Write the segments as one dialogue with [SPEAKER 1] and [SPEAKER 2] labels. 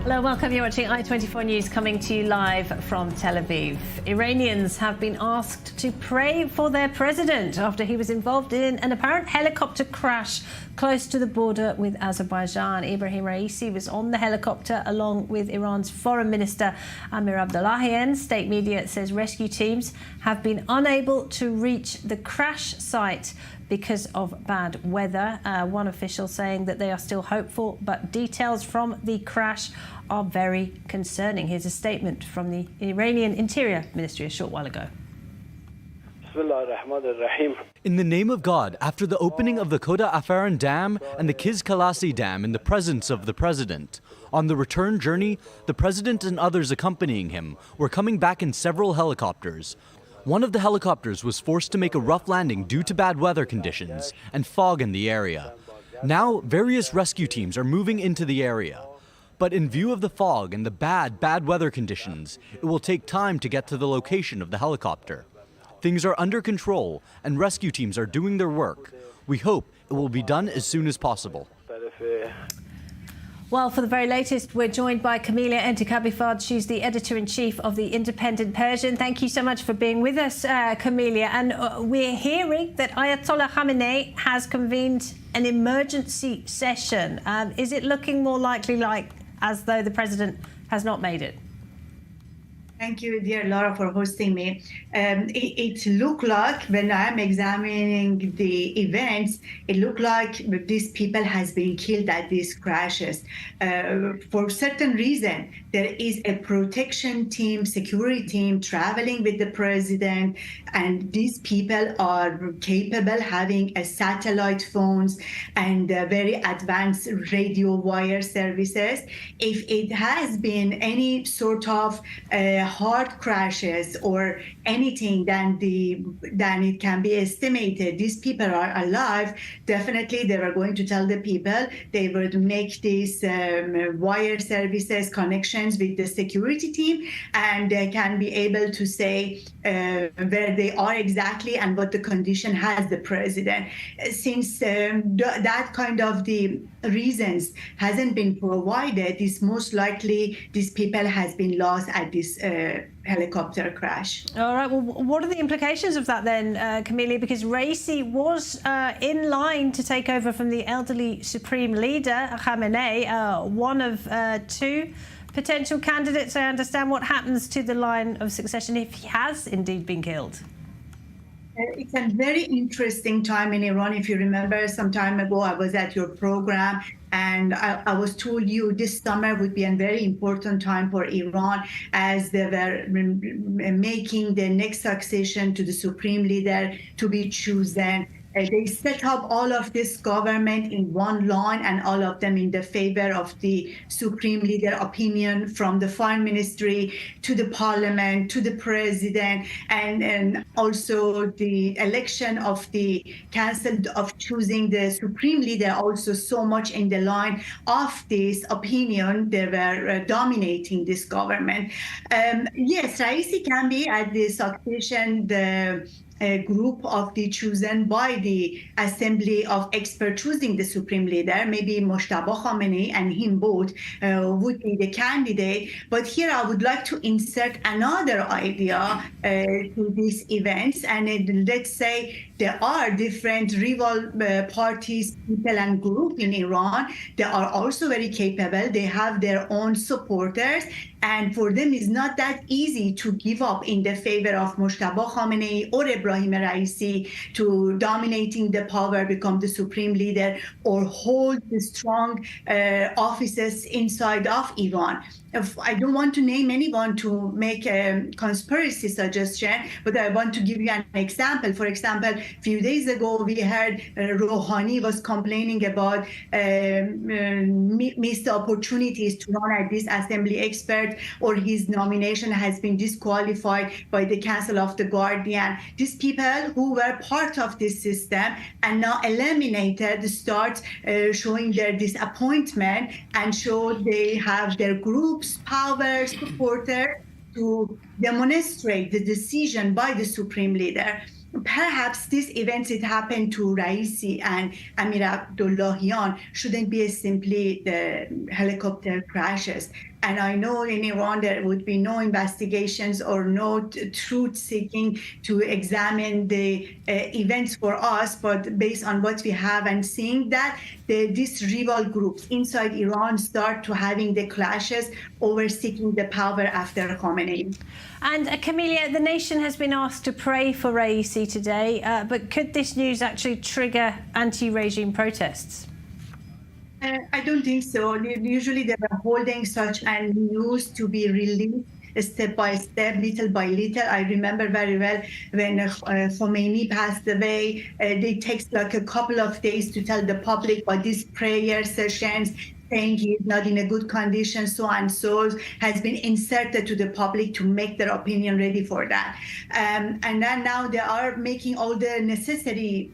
[SPEAKER 1] Hello, welcome. You're watching I24 News coming to you live from Tel Aviv. Iranians have been asked to pray for their president after he was involved in an apparent helicopter crash close to the border with Azerbaijan. Ibrahim Raisi was on the helicopter along with Iran's Foreign Minister Amir Abdullahian. State media says rescue teams have been unable to reach the crash site because of bad weather. One official saying that they are still hopeful, but details from the crash are very concerning. Here's a statement from the Iranian Interior Ministry a short while ago.
[SPEAKER 2] In the name of God, after the opening of the Koda Afaran Dam and the Kizkalasi Dam in the presence of the president, on the return journey, the president and others accompanying him were coming back in several helicopters. One of the helicopters was forced to make a rough landing due to bad weather conditions and fog in the area. Now, various rescue teams are moving into the area. But in view of the fog and the bad weather conditions, it will take time to get to the location of the helicopter. Things are under control and rescue teams are doing their work. We hope it will be done as soon as possible.
[SPEAKER 1] Well, for the very latest, we're joined by Camelia Entekabifad. She's the editor-in-chief of the Independent Persian. Thank you so much for being with us, Camelia. And we're hearing that Ayatollah Khamenei has convened an emergency session. Is it looking more likely as though the president has not made it?
[SPEAKER 3] Thank you, dear Laura, for hosting me. It looked like, when I'm examining the events, it looked like these people has been killed at these crashes. For certain reason, there is a protection team, security team traveling with the president, and these people are capable having a satellite phones and very advanced radio wire services. If it has been any sort of hard crashes or anything than it can be estimated, these people are alive, definitely they were going to tell the people. They would make these wire services connections with the security team, and they can be able to say where they are exactly and what the condition has the president. Since that kind of the reasons hasn't been provided, it's most likely these people has been lost at this helicopter crash.
[SPEAKER 1] All right. Well, what are the implications of that then, Camelia? Because Raisi was in line to take over from the elderly supreme leader, Khamenei, one of two potential candidates. I understand. What happens to the line of succession if he has indeed been killed?
[SPEAKER 3] It's a very interesting time in Iran. If you remember, some time ago, I was at your program and I was told you this summer would be a very important time for Iran as they were making the next succession to the supreme leader to be chosen. They set up all of this government in one line and all of them in the favor of the supreme leader opinion, from the foreign ministry to the parliament to the president, and also the election of the council of choosing the supreme leader also so much in the line of this opinion. They were dominating this government. Yes, Raisi can be at the succession, a group of the chosen by the assembly of experts choosing the supreme leader, maybe Moshtaba Khamenei and him both would be the candidate. But here I would like to insert another idea to these events. And let's say there are different rival parties, people and groups in Iran. They are also very capable. They have their own supporters. And for them, it's not that easy to give up in the favor of Moshtaba Khamenei or Ibrahim Raisi to dominating the power, become the supreme leader, or hold the strong offices inside of Iran. I don't want to name anyone to make a conspiracy suggestion, but I want to give you an example. For example, few days ago, we heard Rouhani was complaining about missed opportunities to run as this assembly expert, or his nomination has been disqualified by the Council of the Guardian. These people who were part of this system and now eliminated start showing their disappointment and show they have their groups, power, supporters to demonstrate the decision by the supreme leader. Perhaps these events that happened to Raisi and Amir Abdullahian shouldn't be simply the helicopter crashes. And I know in Iran there would be no investigations or no truth seeking to examine the events for us, but based on what we have and seeing that these rival groups inside Iran start to having the clashes over seeking the power after Khamenei.
[SPEAKER 1] And Camelia, the nation has been asked to pray for Raisi today, but could this news actually trigger anti-regime protests?
[SPEAKER 3] I don't think so. Usually they were holding such a news to be released step by step, little by little. I remember very well when Khomeini passed away, they takes like a couple of days to tell the public about these prayer sessions, saying he is not in a good condition, so and so has been inserted to the public to make their opinion ready for that. And then now they are making all the necessary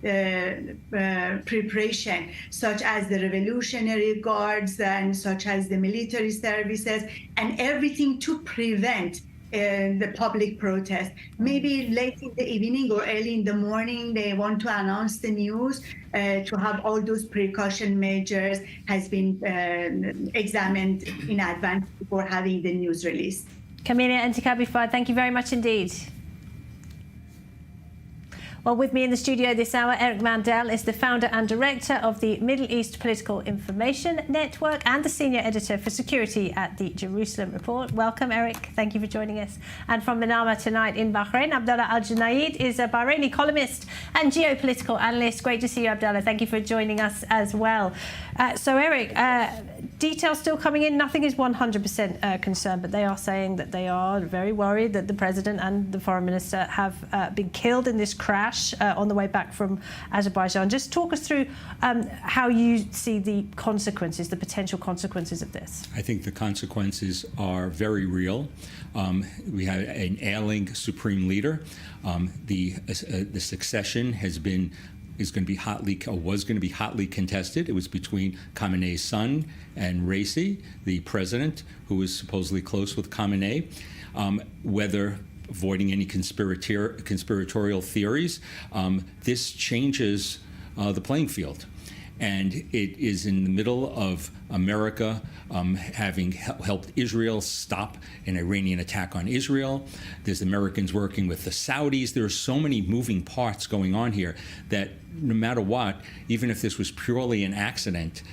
[SPEAKER 3] preparation, such as the Revolutionary Guards and such as the military services, and everything to prevent the public protest. Maybe late in the evening or early in the morning, they want to announce the news to have all those precaution measures has been examined in advance before having the news released.
[SPEAKER 1] Camelia Entekabifad, thank you very much indeed. Well, with me in the studio this hour, Eric Mandel is the founder and director of the Middle East Political Information Network and the senior editor for security at the Jerusalem Report. Welcome, Eric. Thank you for joining us. And from Manama tonight in Bahrain, Abdullah Al-Junaid is a Bahraini columnist and geopolitical analyst. Great to see you, Abdullah. Thank you for joining us as well. So, Eric, details still coming in. Nothing is 100% concerned, but they are saying that they are very worried that the president and the foreign minister have been killed in this crash on the way back from Azerbaijan. Just talk us through how you see the consequences, the potential consequences of this.
[SPEAKER 4] I think the consequences are very real. We have an ailing supreme leader. The succession was going to be hotly contested. It was between Khamenei's son and Raisi, the president, who was supposedly close with Khamenei. Whether avoiding any conspiratorial theories, this changes the playing field. And it is in the middle of America having helped Israel stop an Iranian attack on Israel. There's Americans working with the Saudis. There are so many moving parts going on here that no matter what, even if this was purely an accident,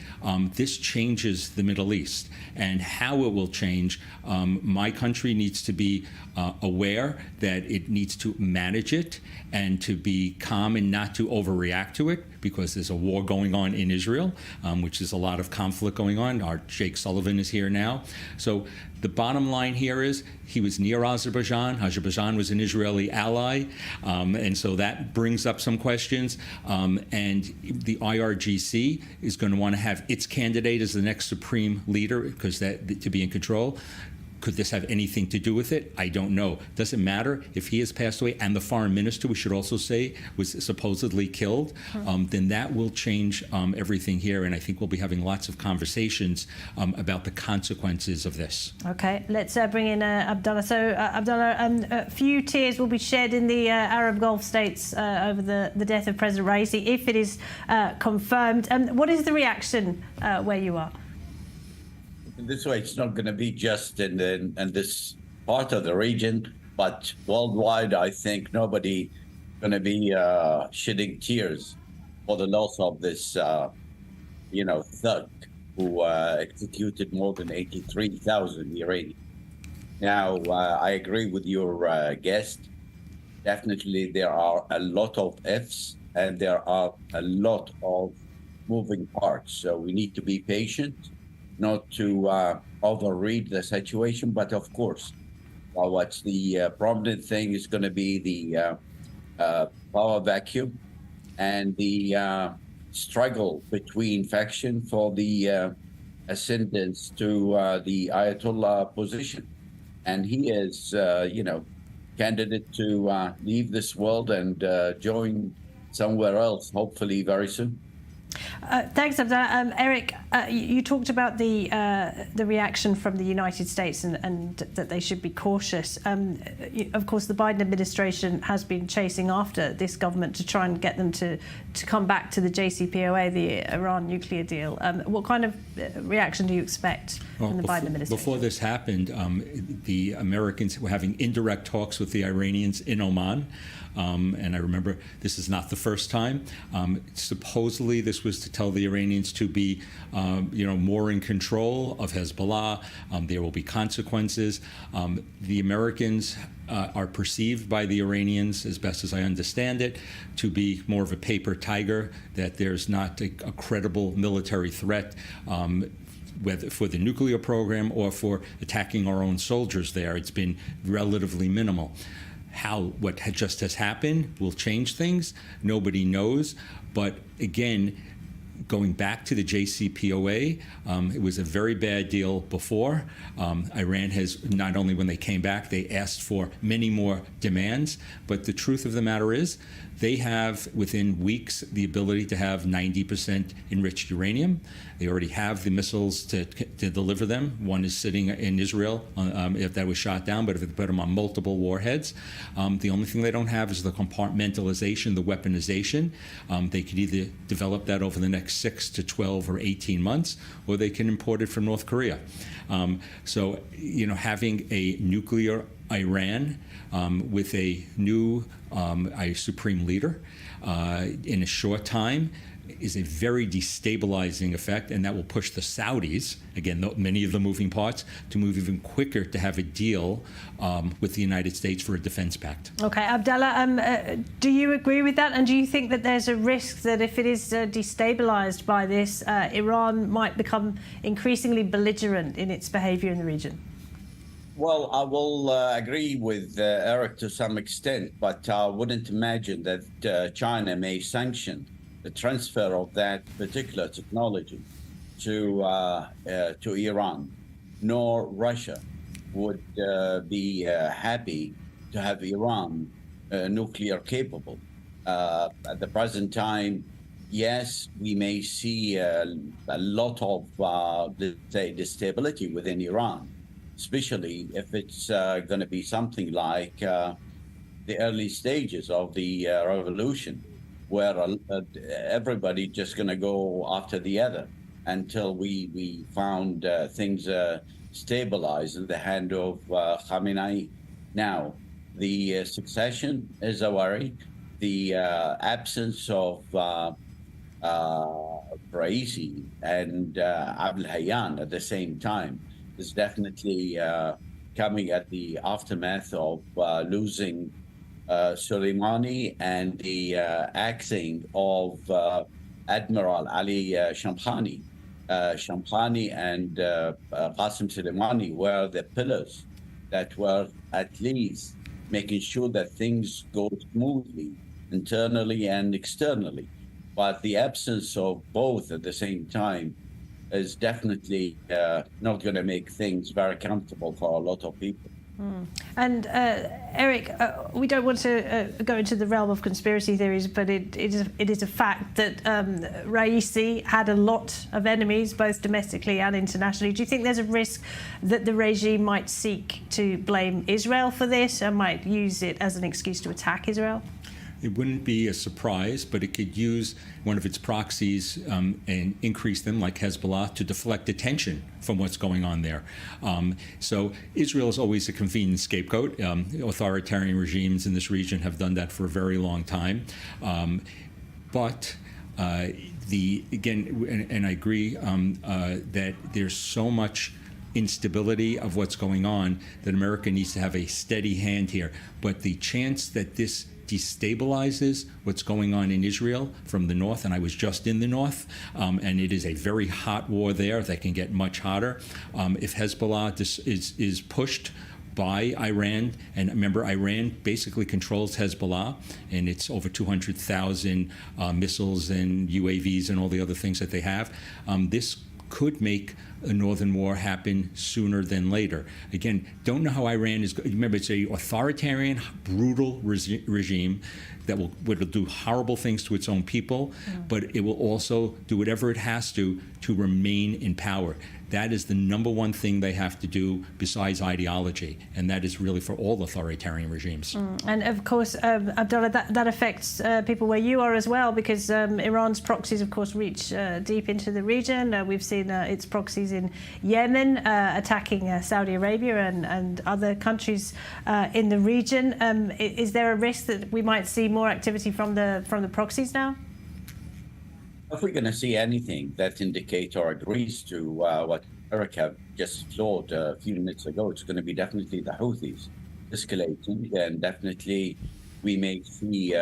[SPEAKER 4] this changes the Middle East. And how it will change, my country needs to be aware that it needs to manage it and to be calm and not to overreact to it, because there's a war going on in Israel, which is a lot of conflict going on. Our Jake Sullivan is here now. So the bottom line here is he was near Azerbaijan. Azerbaijan was an Israeli ally, and so that brings up some questions. And the IRGC is going to want to have its candidate as the next supreme leader, because that to be in control. Could this have anything to do with it? I don't know. Doesn't matter if he has passed away and the foreign minister, we should also say, was supposedly killed. Then that will change everything here. And I think we'll be having lots of conversations about the consequences of this.
[SPEAKER 1] Okay, let's bring in Abdullah. So, Abdullah, a few tears will be shed in the Arab Gulf states over the death of President Raisi, if it is confirmed. What is the reaction where you are?
[SPEAKER 5] In this way, it's not going to be just in this part of the region, but worldwide. I think nobody going to be shedding tears for the loss of this, thug who executed more than 83,000 Iranians. Now, I agree with your guest. Definitely, there are a lot of ifs and there are a lot of moving parts. So we need to be patient, not to overread the situation, but of course, what's the prominent thing is going to be the power vacuum and the struggle between faction for the ascendance to the Ayatollah position. And he is, candidate to leave this world and join somewhere else, hopefully very soon.
[SPEAKER 1] Thanks, Abdallah. Eric, you talked about the reaction from the United States and that they should be cautious. Of course, the Biden administration has been chasing after this government to try and get them to come back to the JCPOA, the Iran nuclear deal. What kind of reaction do you expect from the Biden administration?
[SPEAKER 4] Before this happened, the Americans were having indirect talks with the Iranians in Oman. And I remember this is not the first time. Supposedly, this was to tell the Iranians to be, more in control of Hezbollah. There will be consequences. The Americans are perceived by the Iranians, as best as I understand it, to be more of a paper tiger, that there's not a credible military threat, whether for the nuclear program or for attacking our own soldiers there. It's been relatively minimal. What just has happened will change things. Nobody knows. But again, going back to the JCPOA, it was a very bad deal before. Iran has, not only when they came back, they asked for many more demands. But the truth of the matter is, they have, within weeks, the ability to have 90% enriched uranium. They already have the missiles to deliver them. One is sitting in Israel, if that was shot down, but if they put them on multiple warheads. The only thing they don't have is the compartmentalization, the weaponization. They could either develop that over the next 6 to 12 or 18 months, or they can import it from North Korea. So, having a nuclear Iran with a new supreme leader in a short time is a very destabilizing effect, and that will push the Saudis, again, many of the moving parts, to move even quicker to have a deal with the United States for a defense pact.
[SPEAKER 1] Okay, Abdallah, do you agree with that? And do you think that there's a risk that if it is destabilized by this, Iran might become increasingly belligerent in its behavior in the region?
[SPEAKER 5] Well, I will agree with Eric to some extent, but I wouldn't imagine that China may sanction the transfer of that particular technology to Iran, nor Russia would be happy to have Iran nuclear capable. At the present time, yes, we may see a lot of, let's say, instability within Iran, especially if it's going to be something like the early stages of the revolution, where everybody just going to go after the other until we found things stabilized in the hand of Khamenei. Now, the succession is a worry. The absence of Raisi and Abdel Hayyan at the same time is definitely coming at the aftermath of losing Soleimani and the axing of Admiral Ali Shamkhani. Shamkhani and Qasem Soleimani were the pillars that were at least making sure that things go smoothly internally and externally. But the absence of both at the same time is definitely not going to make things very comfortable for a lot of people.
[SPEAKER 1] And Eric, we don't want to go into the realm of conspiracy theories, but it is a fact that Raisi had a lot of enemies, both domestically and internationally. Do you think there's a risk that the regime might seek to blame Israel for this and might use it as an excuse to attack Israel?
[SPEAKER 4] It wouldn't be a surprise, but it could use one of its proxies and increase them, like Hezbollah, to deflect attention from what's going on there. So Israel is always a convenient scapegoat. Authoritarian regimes in this region have done that for a very long time. But again, and I agree that there's so much instability of what's going on that America needs to have a steady hand here. But the chance that this destabilizes what's going on in Israel from the north, and I was just in the north, and it is a very hot war there that can get much hotter. If Hezbollah is pushed by Iran. And remember, Iran basically controls Hezbollah, and it's over 200,000 missiles and UAVs and all the other things that they have. This could make a northern war happen sooner than later. Again, don't know how Iran is. Remember, it's a authoritarian, brutal regime that will do horrible things to its own people, but it will also do whatever it has to remain in power. That is the number one thing they have to do besides ideology, and that is really for all authoritarian regimes.
[SPEAKER 1] And of course, Abdullah, that affects people where you are as well, because Iran's proxies, of course, reach deep into the region. We've seen its proxies in Yemen attacking Saudi Arabia and other countries in the region. Is there a risk that we might see more activity from the proxies now?
[SPEAKER 5] If we're going to see anything that indicates or agrees to what America just thought a few minutes ago, it's going to be definitely the Houthis escalating, and definitely we may see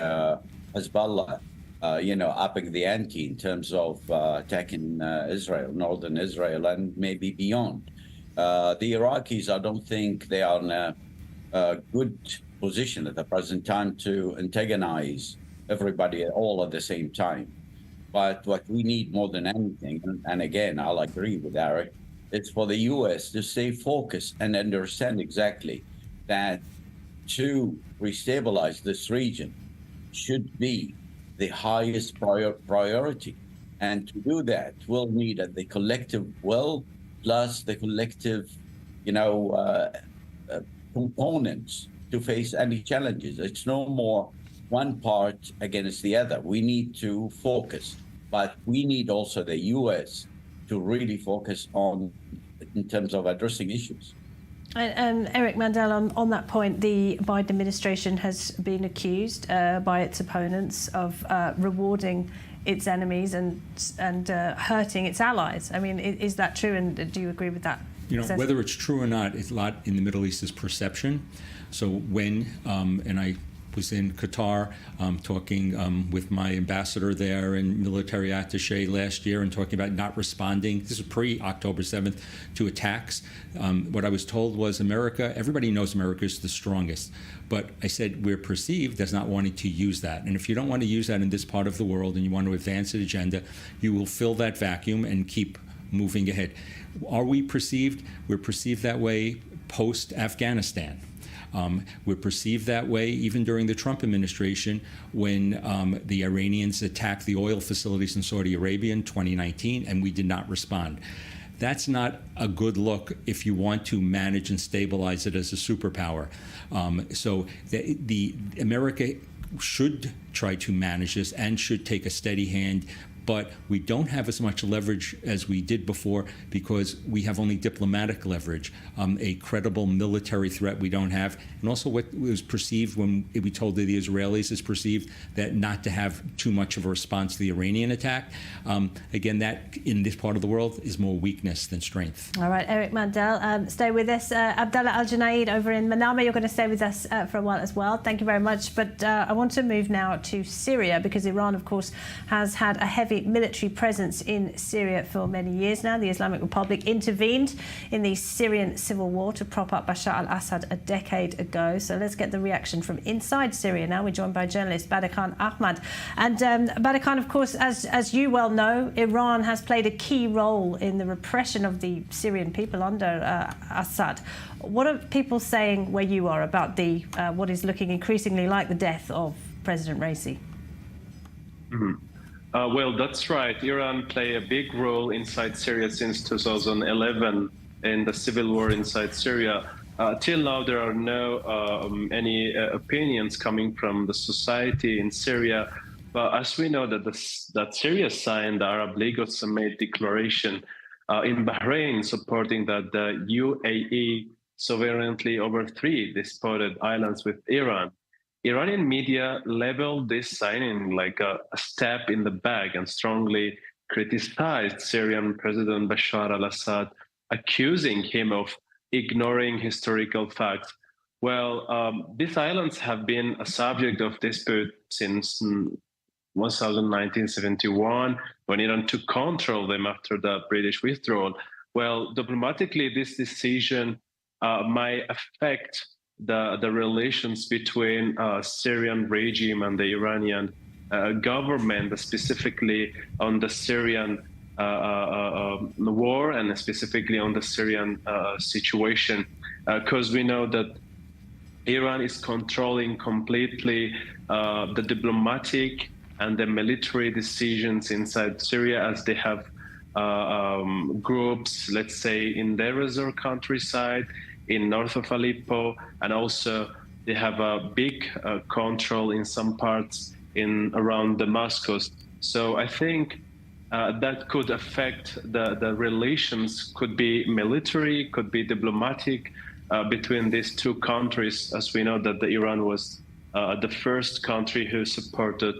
[SPEAKER 5] Hezbollah, upping the ante in terms of attacking Israel, northern Israel, and maybe beyond. The Iraqis, I don't think they are in a good position at the present time to antagonize everybody all at the same time. But what we need more than anything, and again, I'll agree with Eric, it's for the U.S. to stay focused and understand exactly that to restabilize this region should be the highest priority. And to do that, we'll need the collective will plus the collective, components to face any challenges. It's no more one part against the other. We need to focus, but we need also the U.S. to really focus on in terms of addressing issues.
[SPEAKER 1] And Eric Mandel, on that point, the Biden administration has been accused by its opponents of rewarding its enemies and hurting its allies. I mean, is that true? And do you agree with that?
[SPEAKER 4] Whether it's true or not, a lot in the Middle East is perception. So when, and I was in Qatar talking with my ambassador there and military attaché last year and talking about not responding. This is pre-October 7th to attacks. What I was told was everybody knows America is the strongest. But I said we're perceived as not wanting to use that. And if you don't want to use that in this part of the world and you want to advance an agenda, you will fill that vacuum and keep moving ahead. Are we perceived? We're perceived that way post-Afghanistan. We're perceived that way even during the Trump administration when the Iranians attacked the oil facilities in Saudi Arabia in 2019, and we did not respond. That's not a good look if you want to manage and stabilize it as a superpower. So the America should try to manage this and should take a steady hand. But we don't have as much leverage as we did before because we have only diplomatic leverage. A credible military threat we don't have. And also what was perceived when we told the Israelis is perceived that not to have too much of a response to the Iranian attack. Again, that in this part of the world is more weakness than strength.
[SPEAKER 1] All right, Eric Mandel, stay with us. Abdullah Al-Junaid over in Manama, you're going to stay with us for a while as well. Thank you very much. But I want to move now to Syria because Iran, of course, has had a heavy military presence in Syria for many years now. The Islamic Republic intervened in the Syrian civil war to prop up Bashar al-Assad a decade ago. So let's get the reaction from inside Syria now. We're joined by journalist Badr Ahmad. And Badr, of course, as you well know, Iran has played a key role in the repression of the Syrian people under Assad. What are people saying where you are about the what is looking increasingly like the death of President Raisi?
[SPEAKER 6] Well, that's right. Iran played a big role inside Syria since 2011 in the civil war inside Syria. Till now, there are no any opinions coming from the society in Syria. But as we know that Syria signed the Arab League of Summit declaration in Bahrain, supporting that the UAE sovereignly overthrew the spotted islands with Iran. Iranian media labeled this signing like a step in the bag and strongly criticized Syrian President Bashar al-Assad, accusing him of ignoring historical facts. Well, these islands have been a subject of dispute since 1971, when Iran took control of them after the British withdrawal. Well, diplomatically, this decision might affect the relations between Syrian regime and the Iranian government, specifically on the Syrian war and specifically on the Syrian situation, because we know that Iran is controlling completely the diplomatic and the military decisions inside Syria, as they have groups, let's say, in Deir ez-Zor countryside, in north of Aleppo, and also they have a big control in some parts around Damascus. So I think that could affect the relations, could be military, could be diplomatic, between these two countries, as we know that Iran was the first country who supported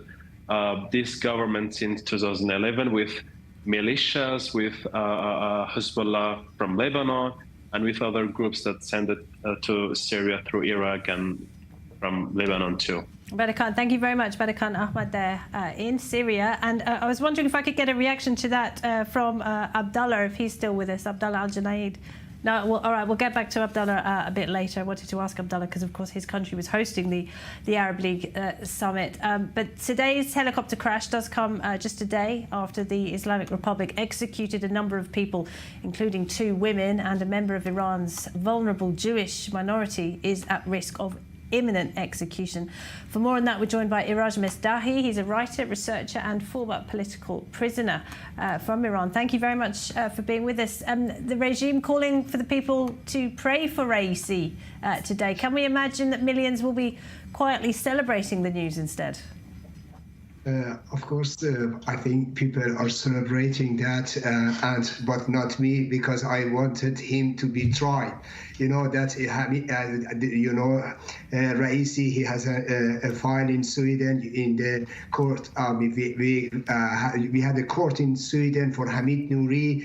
[SPEAKER 6] this government since 2011 with militias, with Hezbollah from Lebanon, and with other groups that send it to Syria through Iraq and from Lebanon too.
[SPEAKER 1] Barakan, thank you very much. Barakan Ahmad there in Syria. And I was wondering if I could get a reaction to that from Abdullah, if he's still with us, Abdullah Al-Junaid. No, well, all right, we'll get back to Abdullah a bit later. I wanted to ask Abdullah because, of course, his country was hosting the Arab League summit. But today's helicopter crash does come just a day after the Islamic Republic executed a number of people, including 2 women, and a member of Iran's vulnerable Jewish minority is at risk of imminent execution. For more on that, we're joined by Iraj Mesdahi. He's a writer, researcher and former political prisoner from Iran. Thank you very much for being with us. The regime calling for the people to pray for Raisi today. Can we imagine that millions will be quietly celebrating the news instead?
[SPEAKER 7] Of course, I think people are celebrating that, but not me, because I wanted him to be tried. You know that Raisi, he has a file in Sweden in the court. We had a court in Sweden for Hamid Nouri,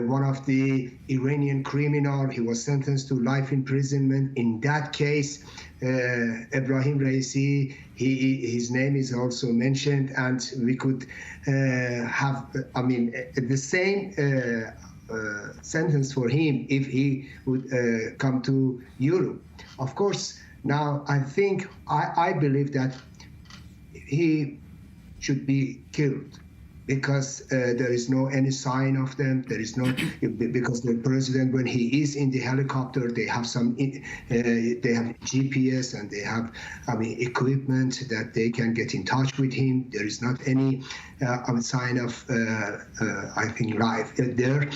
[SPEAKER 7] one of the Iranian criminal. He was sentenced to life imprisonment. In that case, Ebrahim Raisi, his name is also mentioned, and we could have, the same sentence for him if he would come to Europe. Of course, now I believe that he should be killed, because there is no any sign of them. There is no, because the president, when he is in the helicopter, they have they have GPS and they have equipment that they can get in touch with him. There is not any sign of life there.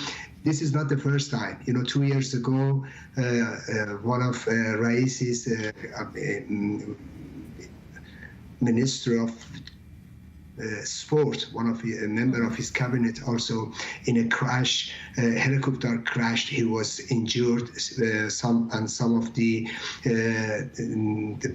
[SPEAKER 7] This is not the first time. 2 years ago, one of Raisi's minister of sport, a member of his cabinet, also in a crash, helicopter crashed. He was injured. Some of the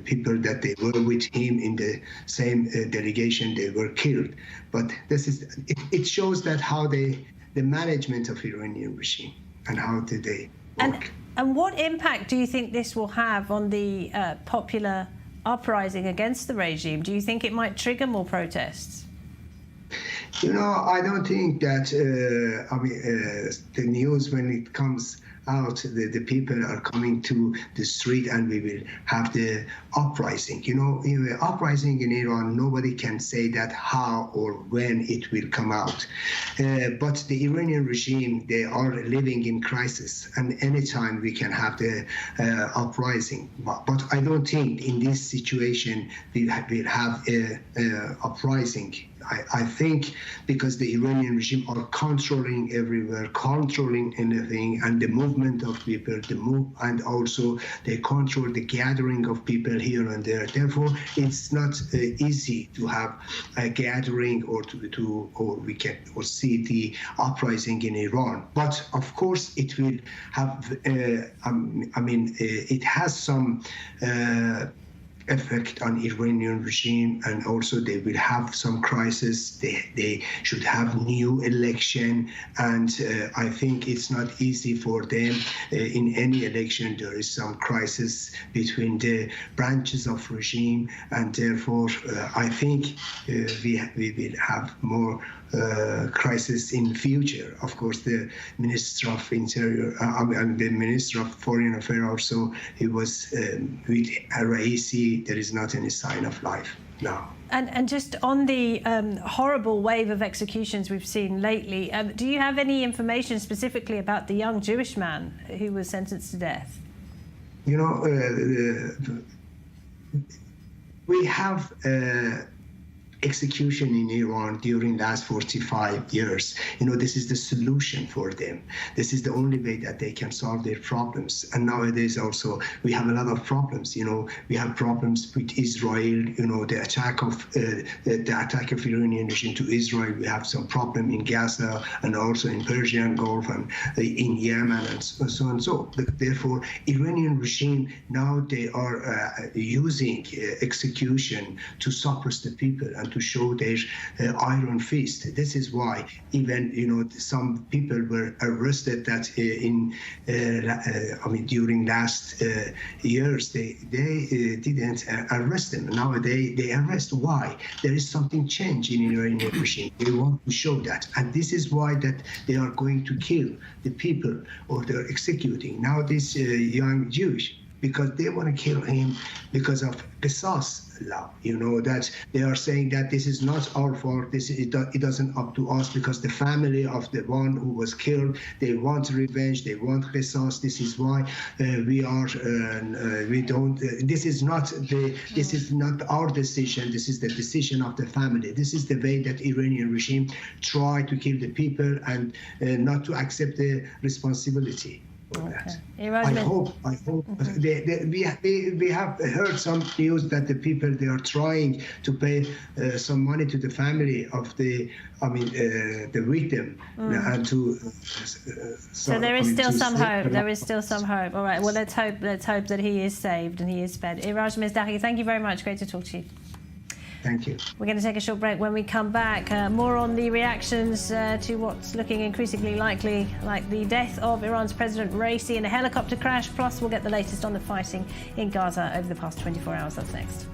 [SPEAKER 7] people that they were with him in the same delegation, they were killed. But it shows that how the management of Iranian regime and how did they work.
[SPEAKER 1] And what impact do you think this will have on the popular uprising against the regime? Do you think it might trigger more protests?
[SPEAKER 7] I don't think that the news, when it comes out, the people are coming to the street and we will have the uprising. The uprising in Iran, nobody can say that how or when it will come out. But the Iranian regime, they are living in crisis, and anytime we can have the uprising. But I don't think in this situation we will have a uprising. I think because the Iranian regime are controlling everywhere, controlling anything, and the movement of people, and also they control the gathering of people here and there. Therefore, it's not easy to have a gathering or see the uprising in Iran. But of course, it will have. It has some effect on Iranian regime, and also they will have some crisis. They should have new election, and I think it's not easy for them. In any election, there is some crisis between the branches of regime, and therefore I think we will have more crisis in future. Of course, the Minister of Interior, the Minister of Foreign Affairs also, he was with Raisi. There is not any sign of life now.
[SPEAKER 1] And just on the horrible wave of executions we've seen lately, do you have any information specifically about the young Jewish man who was sentenced to death?
[SPEAKER 7] You know, we have execution in Iran during last 45 years. You know, this is the solution for them. This is the only way that they can solve their problems. And nowadays also we have a lot of problems. You know, we have problems with Israel. You know, the attack of Iranian regime to Israel. We have some problem in Gaza and also in Persian Gulf and in Yemen and so on. So therefore, Iranian regime now they are using execution to suppress the people and to show their iron fist. This is why even, you know, some people were arrested that during last years they didn't arrest them. Now they arrest. Why? There is something changed in Iranian regime. They want to show that, and this is why that they are going to kill the people or they're executing now this young Jewish, because they want to kill him because of Qisas law. You know, that they are saying that this is not our fault, it doesn't up to us, because the family of the one who was killed, they want revenge, they want Qisas. This is why we don't, this is not our decision, this is the decision of the family. This is the way that Iranian regime try to kill the people and not to accept the responsibility.
[SPEAKER 1] Okay.
[SPEAKER 7] I hope we have heard some news that the people, they are trying to pay some money to the family of the victim, and to
[SPEAKER 1] so there is still some hope. There is still some hope. All right, well, let's hope that he is saved and he is spared. Iraj Mizdahi, thank you very much. Great to talk to you.
[SPEAKER 7] Thank you.
[SPEAKER 1] We're going to take a short break. When we come back, more on the reactions to what's looking increasingly likely, like the death of Iran's President Raisi in a helicopter crash. Plus, we'll get the latest on the fighting in Gaza over the past 24 hours. That's next.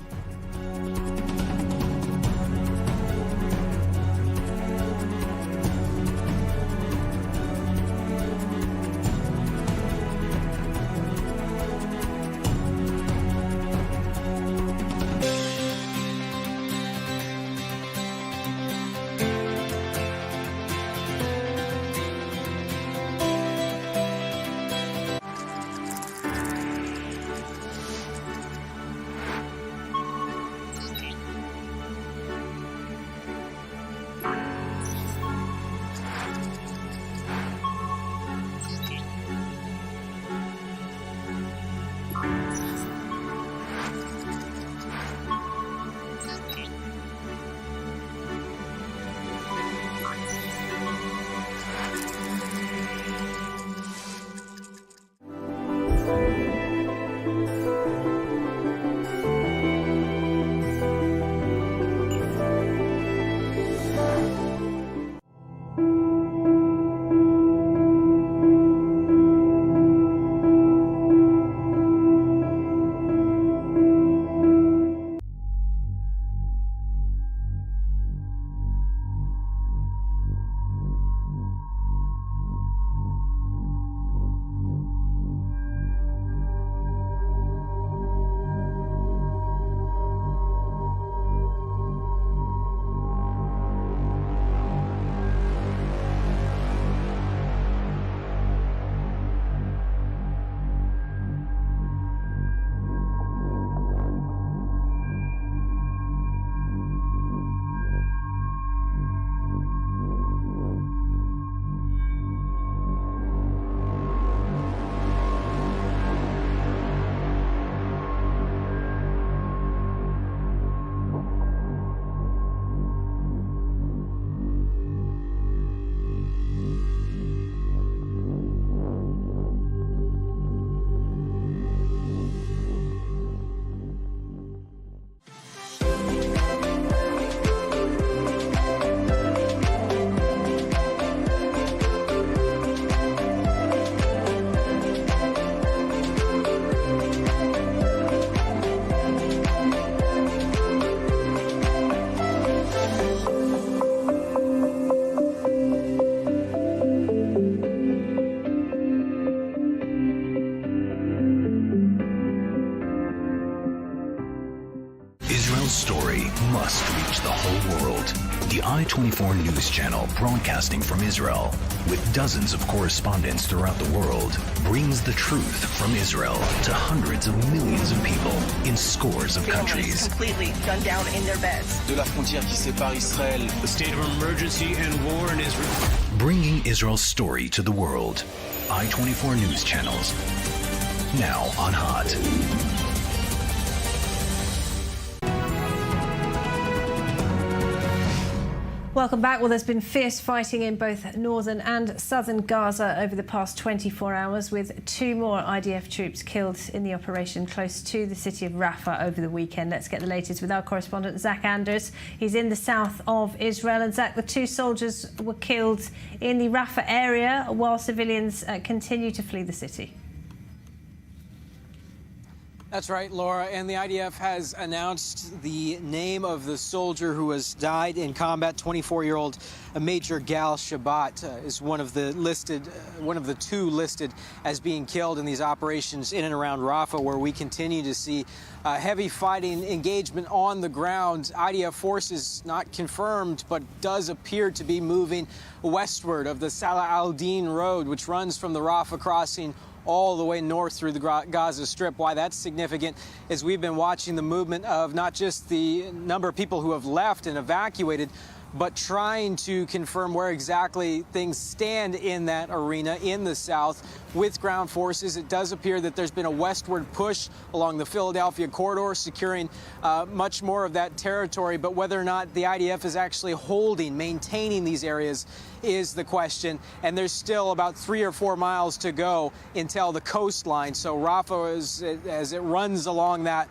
[SPEAKER 8] I-24 News Channel, broadcasting from Israel, with dozens of correspondents throughout the world, brings the truth from Israel to hundreds of millions of people in scores of countries.
[SPEAKER 9] Completely gunned down in their beds.
[SPEAKER 10] De la frontière qui sépare Israël.
[SPEAKER 11] The state of emergency and war in Israel.
[SPEAKER 8] Bringing Israel's story to the world. I-24 News Channels. Now on Hot.
[SPEAKER 1] Welcome back. Well, there's been fierce fighting in both northern and southern Gaza over the past 24 hours, with 2 more IDF troops killed in the operation close to the city of Rafah over the weekend. Let's get the latest with our correspondent, Zach Anders. He's in the south of Israel. And Zach, the 2 soldiers were killed in the Rafah area while civilians continue to flee the city.
[SPEAKER 12] That's right, Laura, and the IDF has announced the name of the soldier who has died in combat. 24-year-old Major Gal Shabbat is one of the 2 listed as being killed in these operations in and around Rafah, where we continue to see heavy fighting engagement on the ground. IDF forces not confirmed, but does appear to be moving westward of the Salah al-Din road, which runs from the Rafah crossing all the way north through the Gaza Strip. Why that's significant is we've been watching the movement of not just the number of people who have left and evacuated, but trying to confirm where exactly things stand in that arena in the south with ground forces. It does appear that there's been a westward push along the Philadelphia corridor, securing much more of that territory. But whether or not the IDF is actually maintaining these areas is the question. And there's still about 3 or 4 miles to go until the coastline. So Rafah, as it runs along that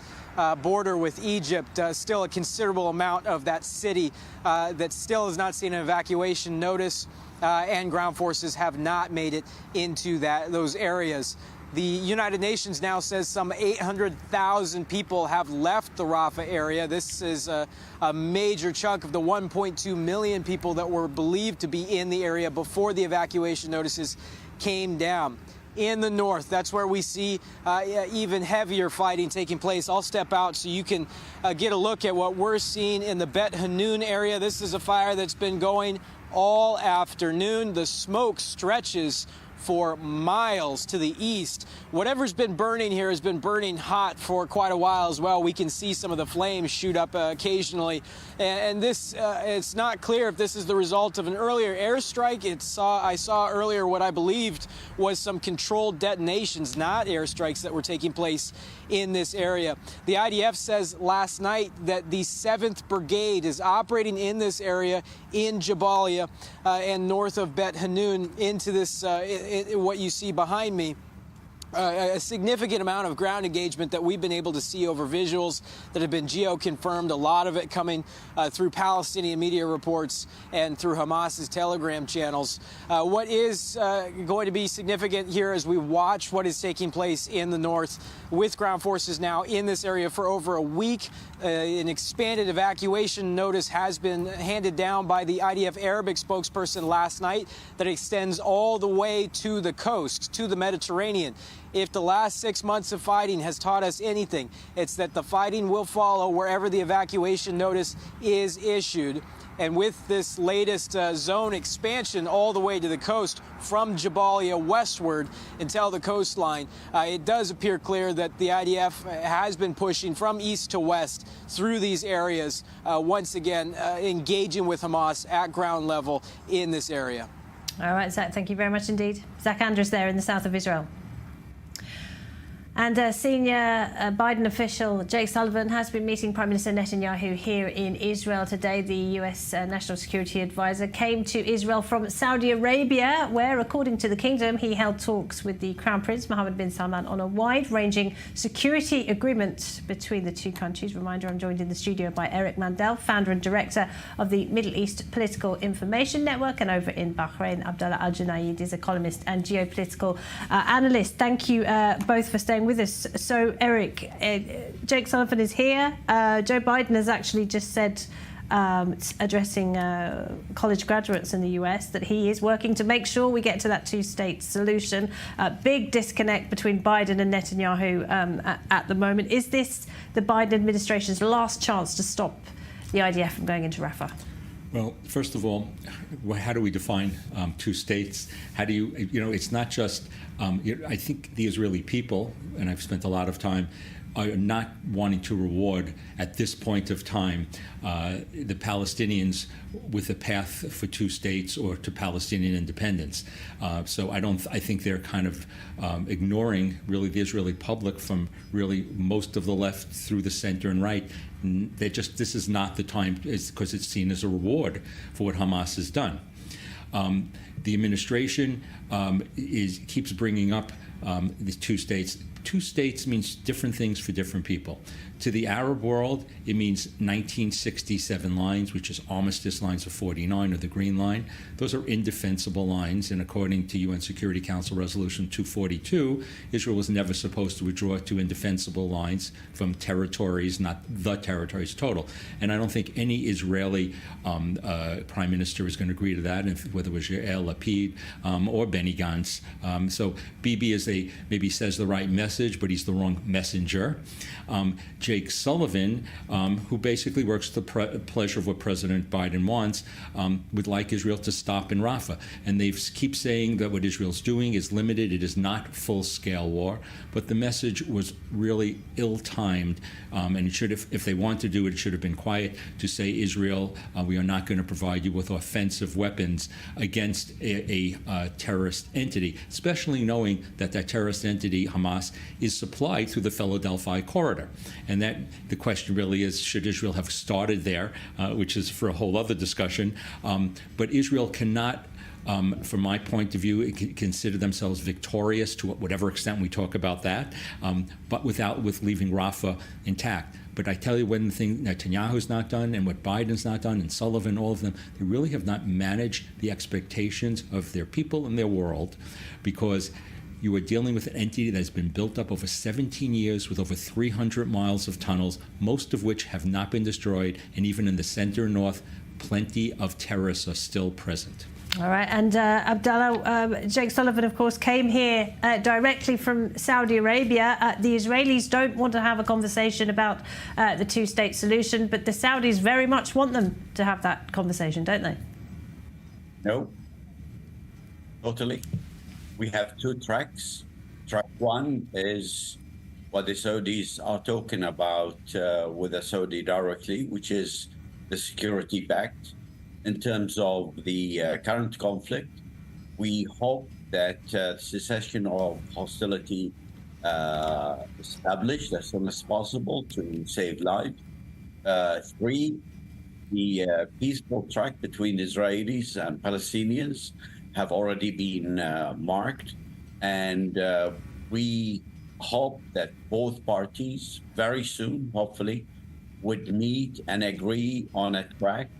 [SPEAKER 12] border with Egypt, still a considerable amount of that city that still has not seen an evacuation notice, and ground forces have not made it into those areas. The United Nations now says some 800,000 people have left the Rafah area. This is a major chunk of the 1.2 million people that were believed to be in the area before the evacuation notices came down. In the north, that's where we see even heavier fighting taking place. I'll step out so you can get a look at what we're seeing in the Bet Hanun area. This is a fire that's been going all afternoon. The smoke stretches for miles to the east. Whatever's been burning here has been burning hot for quite a while as well. We can see some of the flames shoot up occasionally. And this, it's not clear if this is the result of an earlier airstrike. I saw earlier what I believed was some controlled detonations, not airstrikes that were taking place in this area. The IDF says last night that the 7th Brigade is operating in this area in Jabalia and north of Bet Hanun into this, what you see behind me. A significant amount of ground engagement that we've been able to see over visuals that have been geo-confirmed, a lot of it coming through Palestinian media reports and through Hamas's Telegram channels. What is going to be significant here as we watch what is taking place in the north with ground forces now in this area for over a week. An expanded evacuation notice has been handed down by the IDF Arabic spokesperson last night that extends all the way to the coast, to the Mediterranean. If the last 6 months of fighting has taught us anything, it's that the fighting will follow wherever the evacuation notice is issued. And with this latest zone expansion all the way to the coast from Jabalia westward until the coastline, it does appear clear that the IDF has been pushing from east to west through these areas, once again engaging with Hamas at ground level in this area.
[SPEAKER 1] All right, Zach, thank you very much indeed. Zach Andrews there in the south of Israel. And senior Biden official Jake Sullivan has been meeting Prime Minister Netanyahu here in Israel today. The US National Security Advisor came to Israel from Saudi Arabia, where, according to the kingdom, he held talks with the Crown Prince Mohammed bin Salman on a wide-ranging security agreement between the two countries. Reminder, I'm joined in the studio by Eric Mandel, founder and director of the Middle East Political Information Network, and over in Bahrain, Abdullah Al-Junaid is a columnist and geopolitical analyst. Thank you both for staying with us. So, Eric, Jake Sullivan is here. Joe Biden has actually just said, addressing college graduates in the US, that he is working to make sure we get to that two-state solution. Big disconnect between Biden and Netanyahu at the moment. Is this the Biden administration's last chance to stop the IDF from going into Rafah?
[SPEAKER 4] Well, first of all, how do we define two states? How do you, it's not just, I think the Israeli people, and I've spent a lot of time, are not wanting to reward at this point of time the Palestinians with a path for two states or to Palestinian independence. So I think they're kind of ignoring really the Israeli public from really most of the left through the center and right. This is not the time, because it's seen as a reward for what Hamas has done. The administration keeps bringing up the two states. Two states means different things for different people. To the Arab world, it means 1967 lines, which is armistice lines of 49 or the Green Line. Those are indefensible lines, and according to UN Security Council Resolution 242, Israel was never supposed to withdraw to indefensible lines from territories, not the territories total. And I don't think any Israeli prime minister is going to agree to that, whether it was Yair Lapid or Benny Gantz. So Bibi maybe says the right message, but he's the wrong messenger. Jake Sullivan, who basically works to the pleasure of what President Biden wants, would like Israel to stop in Rafah. And they keep saying that what Israel's doing is limited. It is not full-scale war. But the message was really ill-timed. And it should have, if they want to do it, it should have been quiet to say, Israel, we are not going to provide you with offensive weapons against a terrorist entity, especially knowing that terrorist entity, Hamas, is supplied through the Philadelphia corridor. And that the question really is, should Israel have started there, which is for a whole other discussion. But Israel cannot, from my point of view, consider themselves victorious to whatever extent we talk about that, but with leaving Rafah intact. But I tell you, one thing Netanyahu's not done and what Biden's not done and Sullivan, all of them, they really have not managed the expectations of their people and their world, because you are dealing with an entity that has been built up over 17 years with over 300 miles of tunnels, most of which have not been destroyed, and even in the center and north, plenty of terrorists are still present.
[SPEAKER 1] All right, and Abdallah, Jake Sullivan, of course, came here directly from Saudi Arabia. The Israelis don't want to have a conversation about the two-state solution, but the Saudis very much want them to have that conversation, don't they?
[SPEAKER 5] No, totally. We have two tracks. Track one is what the Saudis are talking about with the Saudi directly, which is the security pact. In terms of the current conflict, we hope that cessation of hostility established as soon as possible to save lives. Three, the peaceful track between Israelis and Palestinians have already been marked, and we hope that both parties very soon, hopefully, would meet and agree on a track.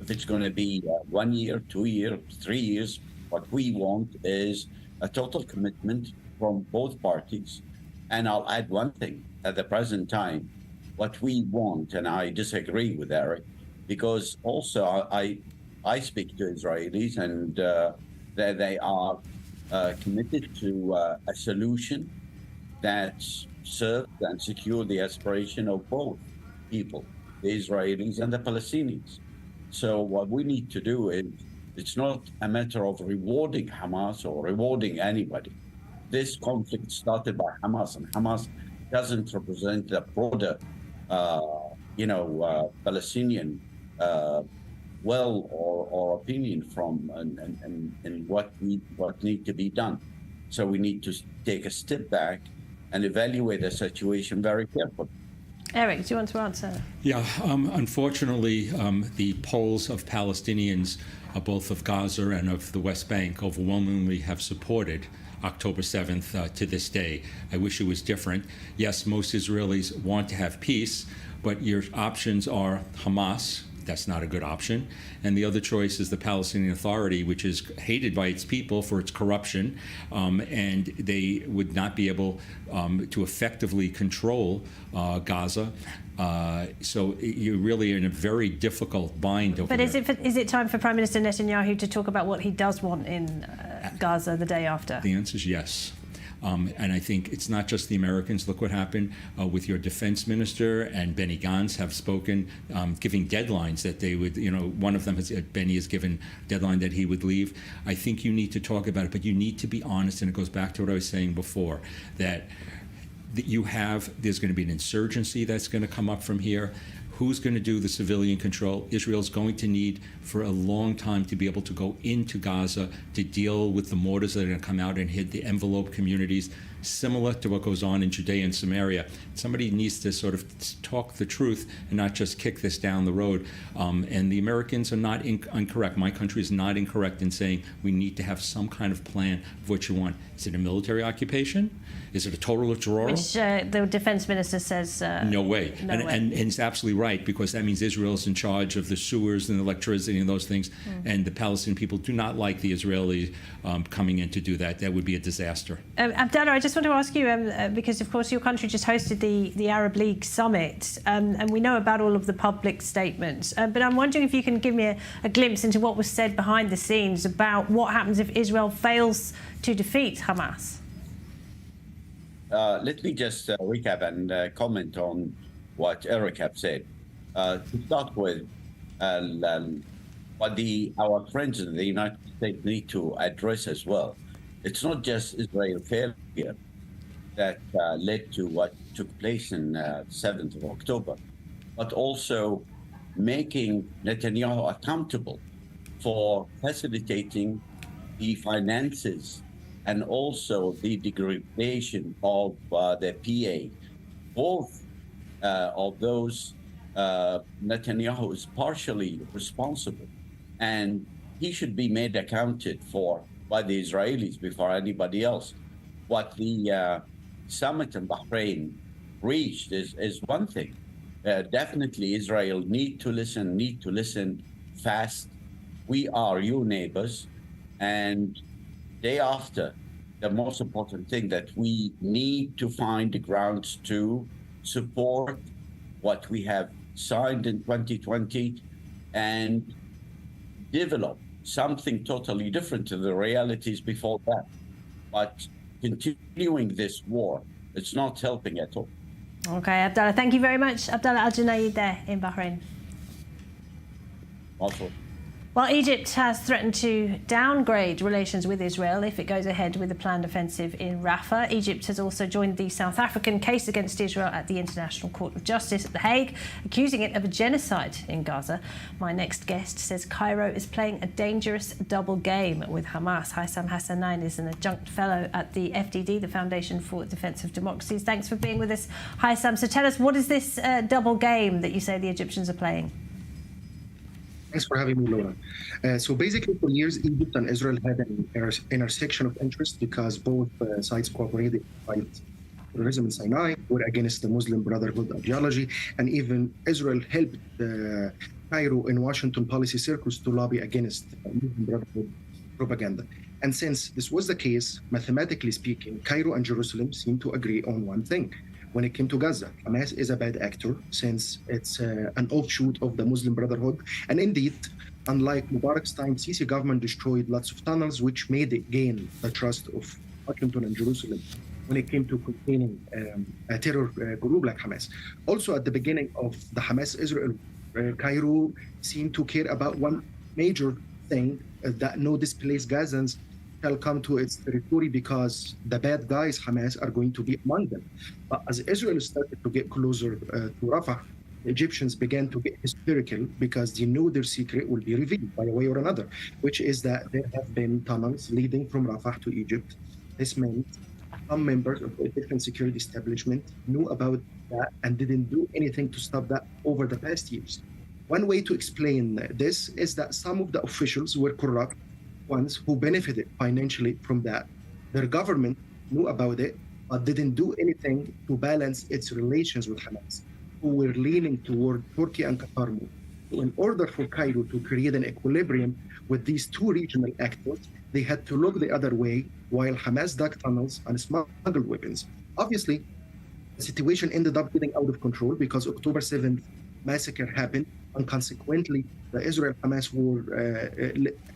[SPEAKER 5] If it's going to be 1 year, 2 years, 3 years, what we want is a total commitment from both parties. And I'll add one thing. At the present time, what we want, and I disagree with Eric, because also I speak to Israelis, and they are committed to a solution that serves and secures the aspiration of both people, the Israelis and the Palestinians. So what we need to do is, it's not a matter of rewarding Hamas or rewarding anybody. This conflict started by Hamas, and Hamas doesn't represent the broader, Palestinian will or opinion from and what need to be done. So we need to take a step back and evaluate the situation very carefully.
[SPEAKER 1] Eric, do you want to answer?
[SPEAKER 4] Yeah, unfortunately, the polls of Palestinians, both of Gaza and of the West Bank, overwhelmingly have supported October 7th to this day. I wish it was different. Yes, most Israelis want to have peace, but your options are Hamas. That's not a good option. And the other choice is the Palestinian Authority, which is hated by its people for its corruption, and they would not be able to effectively control Gaza. So you're really in a very difficult bind over there.
[SPEAKER 1] But is it time for Prime Minister Netanyahu to talk about what he does want in Gaza the day after?
[SPEAKER 4] The answer is yes. And I think it's not just the Americans. Look what happened with your defense minister and Benny Gantz have spoken, giving deadlines that they would, one of them, Benny has given deadline that he would leave. I think you need to talk about it, but you need to be honest, and it goes back to what I was saying before, that there's going to be an insurgency that's going to come up from here. Who's going to do the civilian control? Israel's going to need for a long time to be able to go into Gaza to deal with the mortars that are going to come out and hit the envelope communities, similar to what goes on in Judea and Samaria. Somebody needs to sort of talk the truth and not just kick this down the road. And the Americans are not incorrect. My country is not incorrect in saying we need to have some kind of plan of what you want. Is it a military occupation? Is it a total withdrawal?
[SPEAKER 1] Which the defense minister says
[SPEAKER 4] no way.
[SPEAKER 1] No way.
[SPEAKER 4] And he's absolutely right, because that means Israel's in charge of the sewers and electricity and those things. And the Palestinian people do not like the Israelis coming in to do that. That would be a disaster.
[SPEAKER 1] Abdallah, I just want to ask you, because of course your country just hosted the Arab League summit, and we know about all of the public statements. But I'm wondering if you can give me a glimpse into what was said behind the scenes about what happens if Israel fails to defeat Hamas.
[SPEAKER 5] Let me just recap and comment on what Eric have said. To start with, what our friends in the United States need to address as well. It's not just Israel failure that led to what took place in 7th of October, but also making Netanyahu accountable for facilitating the finances and also the degradation of the PA. Both of those, Netanyahu is partially responsible, and he should be made accounted for by the Israelis before anybody else. What the summit in Bahrain reached is one thing. Definitely Israel need to listen fast. We are your neighbors, and day after, the most important thing that we need to find the grounds to support what we have signed in 2020 and develop something totally different to the realities before that. But continuing this war, it's not helping at all.
[SPEAKER 1] Okay, Abdallah, thank you very much. Abdallah Al-Junaid there in Bahrain.
[SPEAKER 5] Also.
[SPEAKER 1] Well, Egypt has threatened to downgrade relations with Israel if it goes ahead with a planned offensive in Rafah. Egypt has also joined the South African case against Israel at the International Court of Justice at The Hague, accusing it of a genocide in Gaza. My next guest says Cairo is playing a dangerous double game with Hamas. Haitham Hassanain is an adjunct fellow at the FDD, the Foundation for Defence of Democracies. Thanks for being with us, Haitham. So tell us, what is this double game that you say the Egyptians are playing?
[SPEAKER 13] Thanks for having me, Laura. So basically, for years, Egypt and Israel had an intersection of interest because both sides cooperated to fight terrorism in Sinai, were against the Muslim Brotherhood ideology, and even Israel helped Cairo in Washington policy circles to lobby against Muslim Brotherhood propaganda. And since this was the case, mathematically speaking, Cairo and Jerusalem seemed to agree on one thing. When it came to Gaza, Hamas is a bad actor since it's an offshoot of the Muslim Brotherhood. And indeed, unlike Mubarak's time, Sisi government destroyed lots of tunnels, which made it gain the trust of Washington and Jerusalem when it came to containing a terror group like Hamas. Also, at the beginning of the Hamas-Israel, Cairo seemed to care about one major thing, that no displaced Gazans shall come to its territory because the bad guys, Hamas, are going to be among them. But as Israel started to get closer to Rafah, the Egyptians began to get hysterical because they knew their secret will be revealed by a way or another, which is that there have been tunnels leading from Rafah to Egypt. This meant some members of the Egyptian security establishment knew about that and didn't do anything to stop that over the past years. One way to explain this is that some of the officials were corrupt ones who benefited financially from that. Their government knew about it, but didn't do anything to balance its relations with Hamas, who were leaning toward Turkey and Qatar. So in order for Cairo to create an equilibrium with these two regional actors, they had to look the other way while Hamas dug tunnels and smuggled weapons. Obviously, the situation ended up getting out of control because October 7th massacre happened, and consequently, the Israel-Hamas war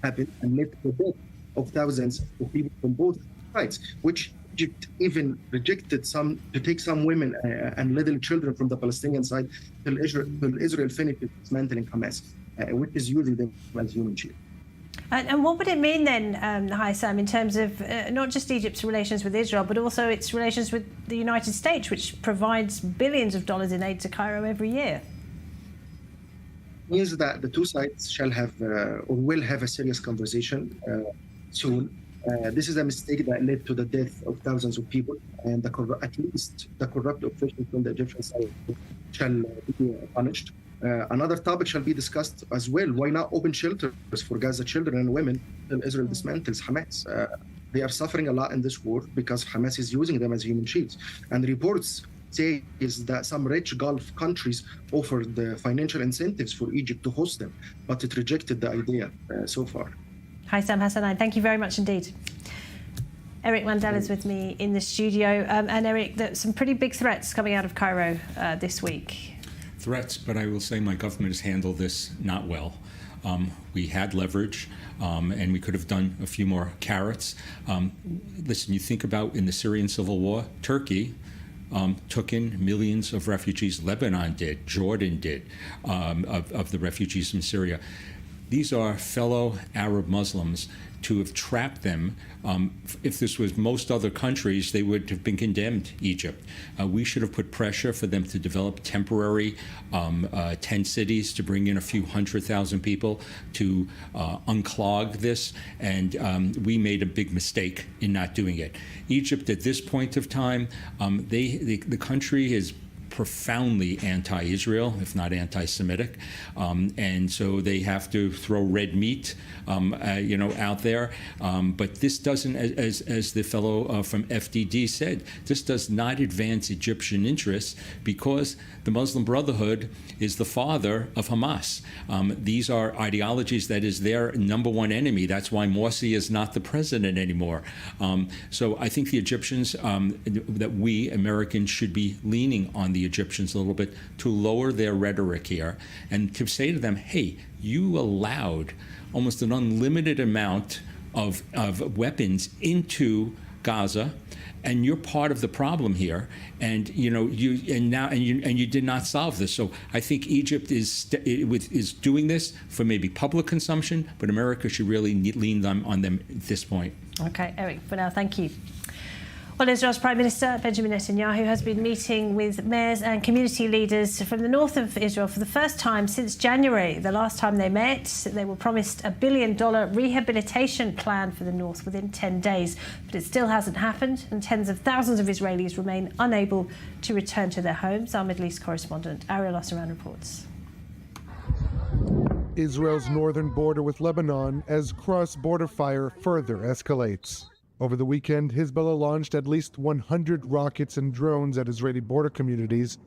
[SPEAKER 13] happened and led to the death of thousands of people from both sides, which Egypt even rejected to take some women and little children from the Palestinian side till Israel finishes dismantling Hamas, which is using them as human shield.
[SPEAKER 1] And what would it mean then, Haitham, in terms of not just Egypt's relations with Israel, but also its relations with the United States, which provides billions of dollars in aid to Cairo every year?
[SPEAKER 13] Means that the two sides shall have or will have a serious conversation soon. This is a mistake that led to the death of thousands of people, and at least the corrupt officials from the Egyptian side shall be punished. Another topic shall be discussed as well. Why not open shelters for Gaza children and women until Israel dismantles Hamas? They are suffering a lot in this war because Hamas is using them as human shields. And reports say is that some rich Gulf countries offered the financial incentives for Egypt to host them, but it rejected the idea so far.
[SPEAKER 1] Haitham Hassanein, thank you very much indeed. Eric Mandel is with me in the studio. And Eric, there's some pretty big threats coming out of Cairo this week.
[SPEAKER 4] Threats, but I will say my government has handled this not well. We had leverage, and we could have done a few more carrots. Listen, you think about in the Syrian civil war, Turkey took in millions of refugees. Lebanon did, Jordan did, of the refugees from Syria. These are fellow Arab Muslims. To have trapped them, if this was most other countries, they would have been condemned, Egypt. We should have put pressure for them to develop temporary tent cities to bring in a few 100,000 people to unclog this, and we made a big mistake in not doing it. Egypt, at this point of time, the country is profoundly anti-Israel, if not anti-Semitic, and so they have to throw red meat, out there. But this doesn't, as the fellow from FDD said, this does not advance Egyptian interests because the Muslim Brotherhood is the father of Hamas. These are ideologies that is their number one enemy. That's why Morsi is not the president anymore. So I think the Egyptians, that we Americans should be leaning on the Egyptians a little bit to lower their rhetoric here and to say to them, hey, you allowed almost an unlimited amount of weapons into Gaza, and you're part of the problem here, and you did not solve this. So I think Egypt is doing this for maybe public consumption, but America should really lean on them at this point.
[SPEAKER 1] Okay, Eric, for now, thank you. Well, Israel's Prime Minister Benjamin Netanyahu has been meeting with mayors and community leaders from the north of Israel for the first time since January. The last time they met, they were promised a $1 billion rehabilitation plan for the north within 10 days. But it still hasn't happened, and tens of thousands of Israelis remain unable to return to their homes. Our Middle East correspondent Ariel Osseran reports.
[SPEAKER 14] Israel's northern border with Lebanon as cross-border fire further escalates. Over the weekend, Hezbollah launched at least 100 rockets and drones at Israeli border communities,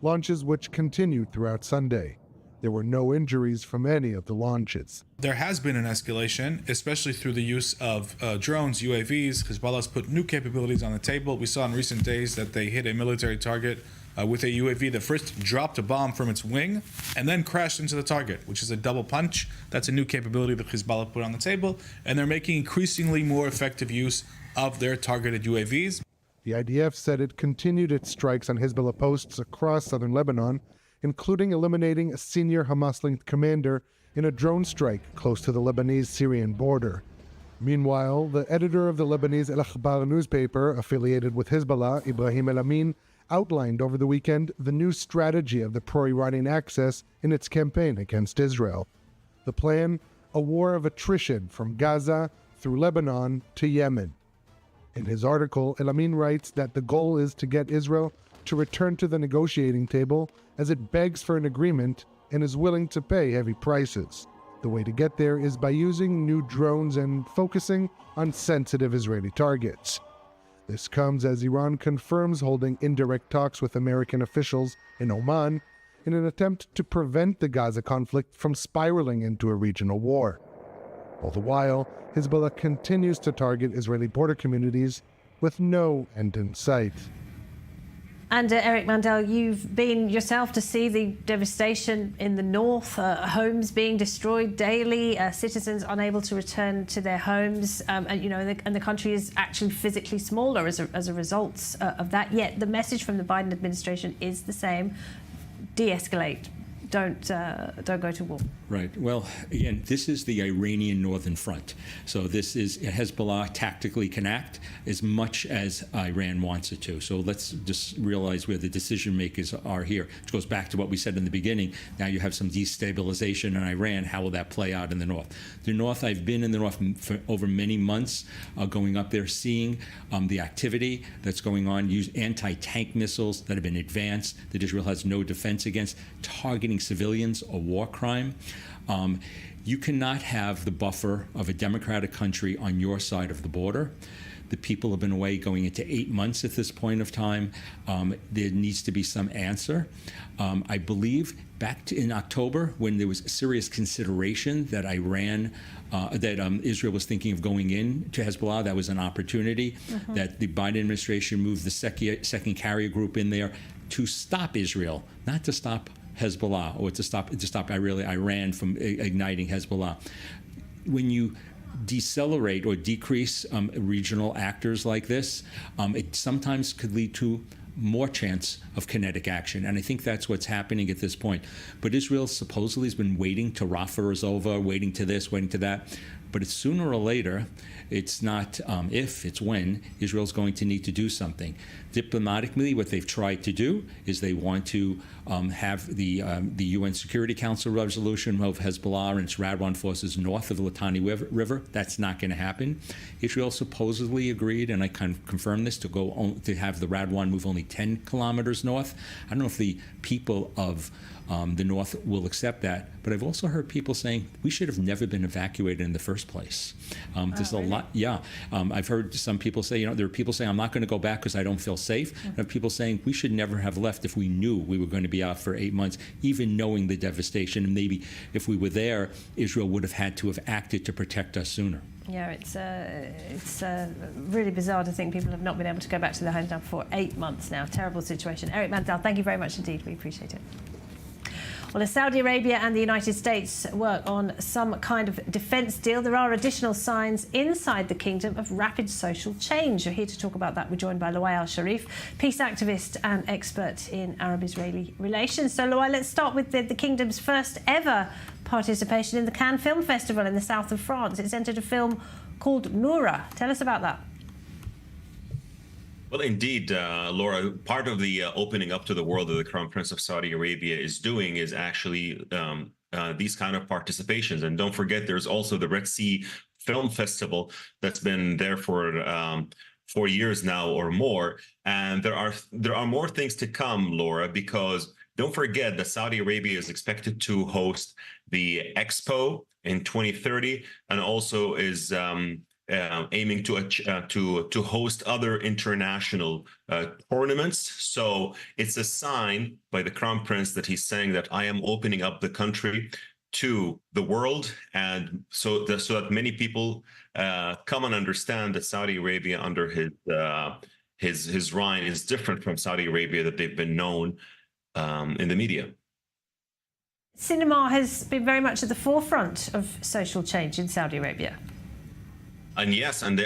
[SPEAKER 14] launches which continued throughout Sunday. There were no injuries from any of the launches.
[SPEAKER 15] There has been an escalation, especially through the use of drones, UAVs. Hezbollah's put new capabilities on the table. We saw in recent days that they hit a military target with a UAV that first dropped a bomb from its wing and then crashed into the target, which is a double punch. That's a new capability that Hezbollah put on the table, and they're making increasingly more effective use of their targeted UAVs.
[SPEAKER 14] The IDF said it continued its strikes on Hezbollah posts across southern Lebanon, including eliminating a senior Hamas-linked commander in a drone strike close to the Lebanese-Syrian border. Meanwhile, the editor of the Lebanese El Akhbar newspaper, affiliated with Hezbollah, Ibrahim El-Amin, outlined over the weekend the new strategy of the pro-Iranian axis in its campaign against Israel. The plan, a war of attrition from Gaza through Lebanon to Yemen. In his article, El-Amin writes that the goal is to get Israel to return to the negotiating table as it begs for an agreement and is willing to pay heavy prices. The way to get there is by using new drones and focusing on sensitive Israeli targets. This comes as Iran confirms holding indirect talks with American officials in Oman in an attempt to prevent the Gaza conflict from spiraling into a regional war. All the while, Hezbollah continues to target Israeli border communities with no end in sight.
[SPEAKER 1] And Eric Mandel, you've been yourself to see the devastation in the north, homes being destroyed daily, citizens unable to return to their homes, and the country is actually physically smaller as a result of that. Yet the message from the Biden administration is the same: de-escalate. Don't go to war.
[SPEAKER 4] Right. Well, again, this is the Iranian Northern Front. So this is Hezbollah tactically can act as much as Iran wants it to. So let's just realize where the decision makers are here. Which goes back to what we said in the beginning. Now you have some destabilization in Iran. How will that play out in the north? The north, I've been in the north for over many months, going up there, seeing the activity that's going on, use anti-tank missiles that have been advanced that Israel has no defense against, targeting civilians, a war crime. You cannot have the buffer of a democratic country on your side of the border. The people have been away going into 8 months at this point of time. There needs to be some answer. I believe back in October, when there was serious consideration that Israel was thinking of going in to Hezbollah, that was an opportunity, that the Biden administration moved the second carrier group in there to stop Israel, not to stop Hezbollah, or to stop Iran from igniting Hezbollah. When you decelerate or decrease regional actors like this, it sometimes could lead to more chance of kinetic action. And I think that's what's happening at this point. But Israel supposedly has been waiting till Rafah is over, waiting to this, waiting to that. But it's sooner or later, it's not if, it's when, Israel's going to need to do something. Diplomatically, what they've tried to do is they want to have the UN Security Council resolution of Hezbollah and its Radwan forces north of the Litani River. That's not going to happen. Israel supposedly agreed, and I can confirm this, to have the Radwan move only 10 kilometers north. I don't know if the people of the north will accept that, but I've also heard people saying we should have never been evacuated in the first place. There's a lot, I've heard some people say, there are people saying I'm not going to go back because I don't feel safe. And there are people saying we should never have left if we knew we were going to be out for 8 months, even knowing the devastation. And maybe if we were there, Israel would have had to have acted to protect us sooner.
[SPEAKER 1] Yeah, it's really bizarre to think people have not been able to go back to their homes now for 8 months now. Terrible situation. Eric Mandel, thank you very much indeed. We appreciate it. Well, as Saudi Arabia and the United States work on some kind of defence deal, there are additional signs inside the kingdom of rapid social change. We're here to talk about that. We're joined by Loay Al-Sharif, peace activist and expert in Arab-Israeli relations. So, Loay, let's start with the kingdom's first ever participation in the Cannes Film Festival in the south of France. It's entered a film called Noura. Tell us about that.
[SPEAKER 16] Well, indeed, Laura, part of the opening up to the world that the Crown Prince of Saudi Arabia is doing is actually these kind of participations. And don't forget, there's also the Red Sea Film Festival that's been there for 4 years now or more. And there are more things to come, Laura, because don't forget that Saudi Arabia is expected to host the Expo in 2030 and also is aiming to host other international tournaments. So it's a sign by the Crown Prince that he's saying that I am opening up the country to the world, and so that many people come and understand that Saudi Arabia under his reign is different from Saudi Arabia that they've been known in the media.
[SPEAKER 1] Cinema has been very much at the forefront of social change in Saudi Arabia.
[SPEAKER 16] And yes, and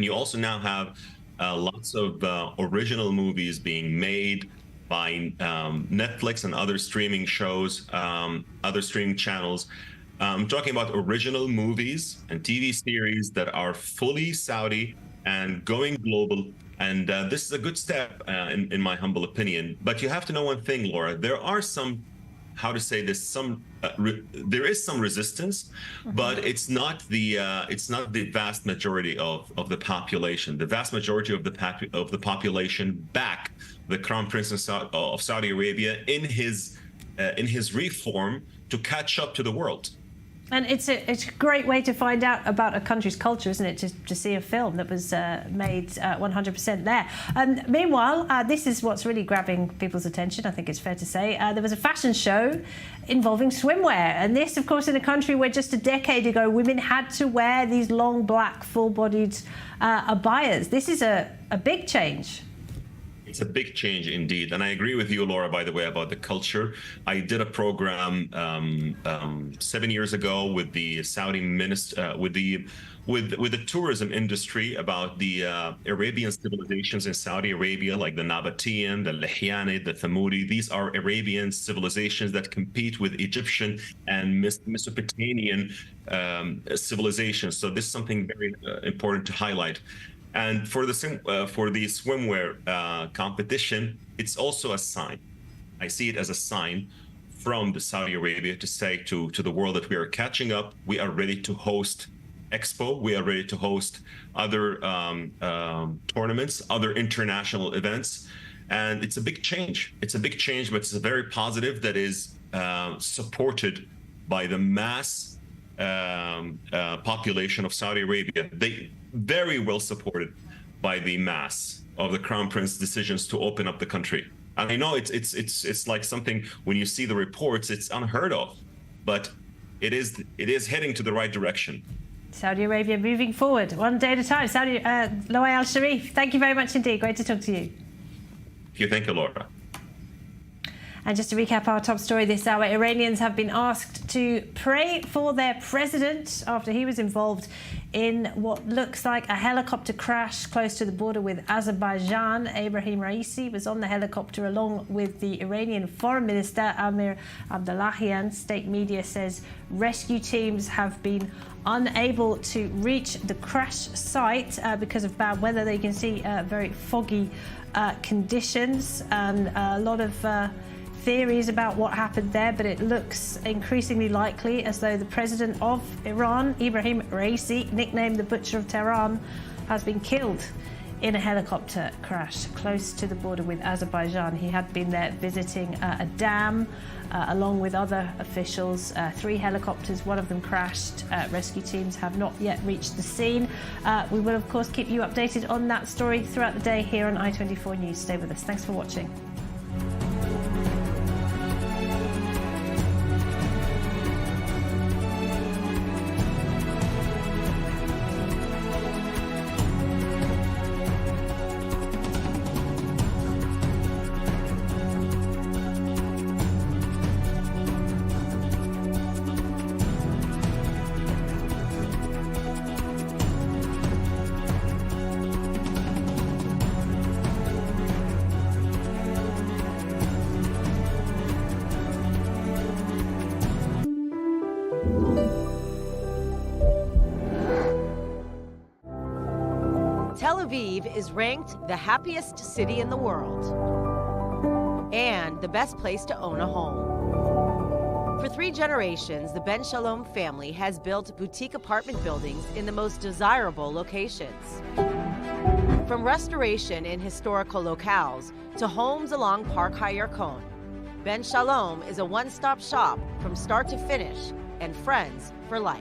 [SPEAKER 16] you also now have lots of original movies being made by Netflix and other streaming shows, other streaming channels. I'm talking about original movies and TV series that are fully Saudi and going global. And this is a good step, in my humble opinion. But you have to know one thing, Laura. There are some, how to say this, there is some resistance, but it's not the vast majority of the population. The vast majority of the population back the Crown Prince of Saudi Arabia in his reform to catch up to the world.
[SPEAKER 1] And it's a great way to find out about a country's culture, isn't it? To see a film that was made 100% there. Meanwhile, this is what's really grabbing people's attention, I think it's fair to say. There was a fashion show involving swimwear. And this, of course, in a country where just a decade ago, women had to wear these long, black, full-bodied abayas. This is a big change.
[SPEAKER 16] It's a big change indeed. And I agree with you, Laura, by the way, about the culture. I did a program 7 years ago with the Saudi minister, with the tourism industry about the Arabian civilizations in Saudi Arabia, like the Nabatean, the Lihyanid, the Thamudi. These are Arabian civilizations that compete with Egyptian and Mesopotamian civilizations. So this is something very important to highlight. And for the swimwear competition, it's also a sign. I see it as a sign from the Saudi Arabia to say to the world that we are catching up. We are ready to host Expo. We are ready to host other tournaments, other international events. And it's a big change. It's a big change, but it's a very positive that is supported by the mass population of Saudi Arabia. They very well supported by the mass of the Crown Prince's decisions to open up the country. And I know it's like something, when you see the reports, it's unheard of, but it is heading to the right direction.
[SPEAKER 1] Saudi Arabia moving forward, one day at a time. Loay Al-Sharif, thank you very much indeed. Great to talk to you.
[SPEAKER 16] Thank you, Laura.
[SPEAKER 1] And just to recap our top story this hour, Iranians have been asked to pray for their president after he was involved in what looks like a helicopter crash close to the border with Azerbaijan. Ibrahim Raisi was on the helicopter along with the Iranian Foreign Minister Amir Abdullahian. State media says rescue teams have been unable to reach the crash site because of bad weather. They can see very foggy conditions and a lot of theories about what happened there, but it looks increasingly likely as though the president of Iran, Ibrahim Raisi, nicknamed the Butcher of Tehran, has been killed in a helicopter crash close to the border with Azerbaijan. He had been there visiting a dam along with other officials. 3 helicopters, one of them crashed. Rescue teams have not yet reached the scene. We will, of course, keep you updated on that story throughout the day here on i24 News. Stay with us. Thanks for watching.
[SPEAKER 17] Tel Aviv is ranked the happiest city in the world and the best place to own a home. For 3 generations, the Ben Shalom family has built boutique apartment buildings in the most desirable locations. From restoration in historical locales to homes along Park HaYarkon, Ben Shalom is a one-stop shop from start to finish and friends for life.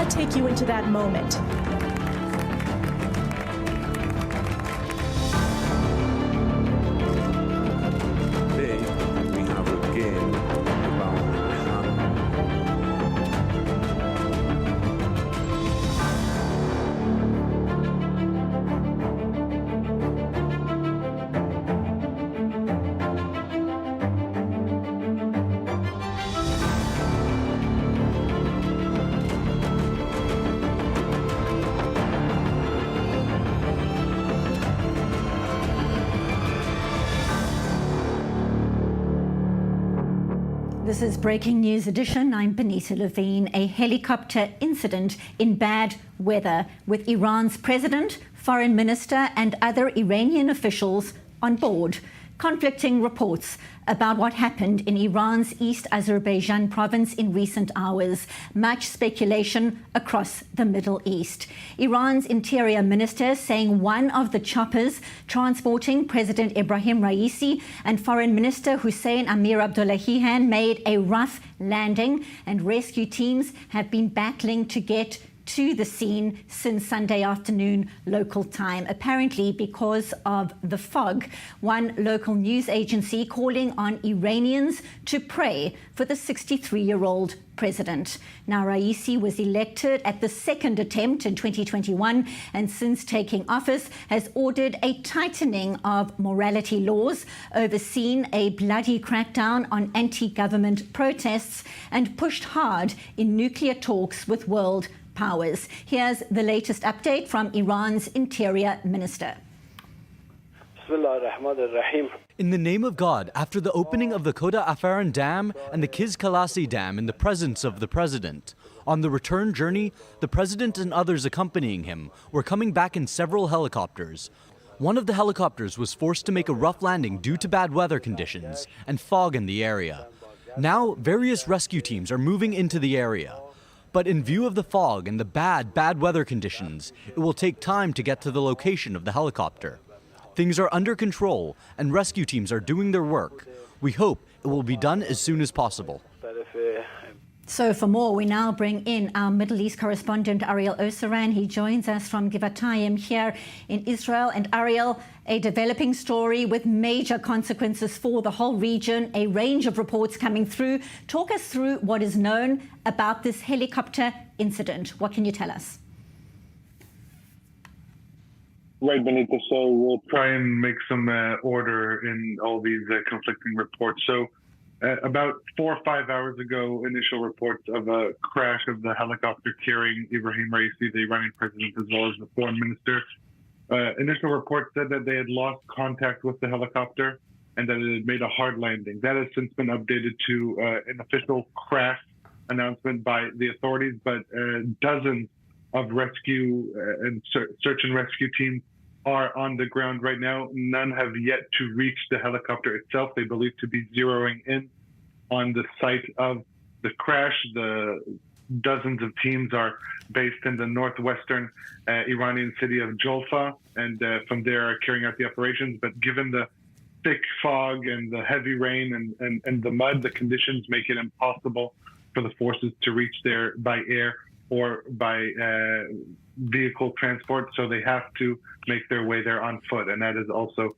[SPEAKER 18] Take you into that moment.
[SPEAKER 19] Today, we have a game about
[SPEAKER 20] This is Breaking News Edition. I'm Benita Levine. A helicopter incident in bad weather with Iran's president, foreign minister and other Iranian officials on board. Conflicting reports about what happened in Iran's East Azerbaijan province in recent hours. Much speculation across the Middle East. Iran's interior minister saying one of the choppers transporting President Ibrahim Raisi and Foreign Minister Hussein Amir Abdullahian made a rough landing, and rescue teams have been battling to get to the scene since Sunday afternoon local time, apparently because of the fog. One local news agency calling on Iranians to pray for the 63-year-old president. Now, Raisi was elected at the second attempt in 2021 and since taking office has ordered a tightening of morality laws, overseen a bloody crackdown on anti-government protests and pushed hard in nuclear talks with world powers. Here's the latest update from Iran's interior minister.
[SPEAKER 2] In the name of God, after the opening of the Koda Afaran Dam and the Kiz Kalasi Dam in the presence of the president. On the return journey, the president and others accompanying him were coming back in several helicopters. One of the helicopters was forced to make a rough landing due to bad weather conditions and fog in the area. Now, various rescue teams are moving into the area. But in view of the fog and the bad weather conditions, it will take time to get to the location of the helicopter. Things are under control and rescue teams are doing their work. We hope it will be done as soon as possible.
[SPEAKER 20] So for more, we now bring in our Middle East correspondent, Ariel Osaran. He joins us from Givatayim here in Israel. And Ariel, a developing story with major consequences for the whole region, a range of reports coming through. Talk us through what is known about this helicopter incident. What can you tell us?
[SPEAKER 21] Right, Benita. So we'll try and make some order in all these conflicting reports. So about 4 or 5 hours ago, initial reports of a crash of the helicopter carrying Ibrahim Raisi, the Iranian president, as well as the foreign minister. Initial reports said that they had lost contact with the helicopter and that it had made a hard landing. That has since been updated to an official crash announcement by the authorities, but dozens of rescue and search and rescue teams are on the ground right now. None have yet to reach the helicopter itself. They believe to be zeroing in on the site of the crash. The dozens of teams are based in the northwestern Iranian city of Jolfa, and from there are carrying out the operations. But given the thick fog and the heavy rain and the mud, the conditions make it impossible for the forces to reach there by air or by vehicle transport, so they have to make their way there on foot, and that is also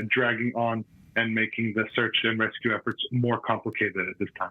[SPEAKER 21] dragging on and making the search and rescue efforts more complicated at this time.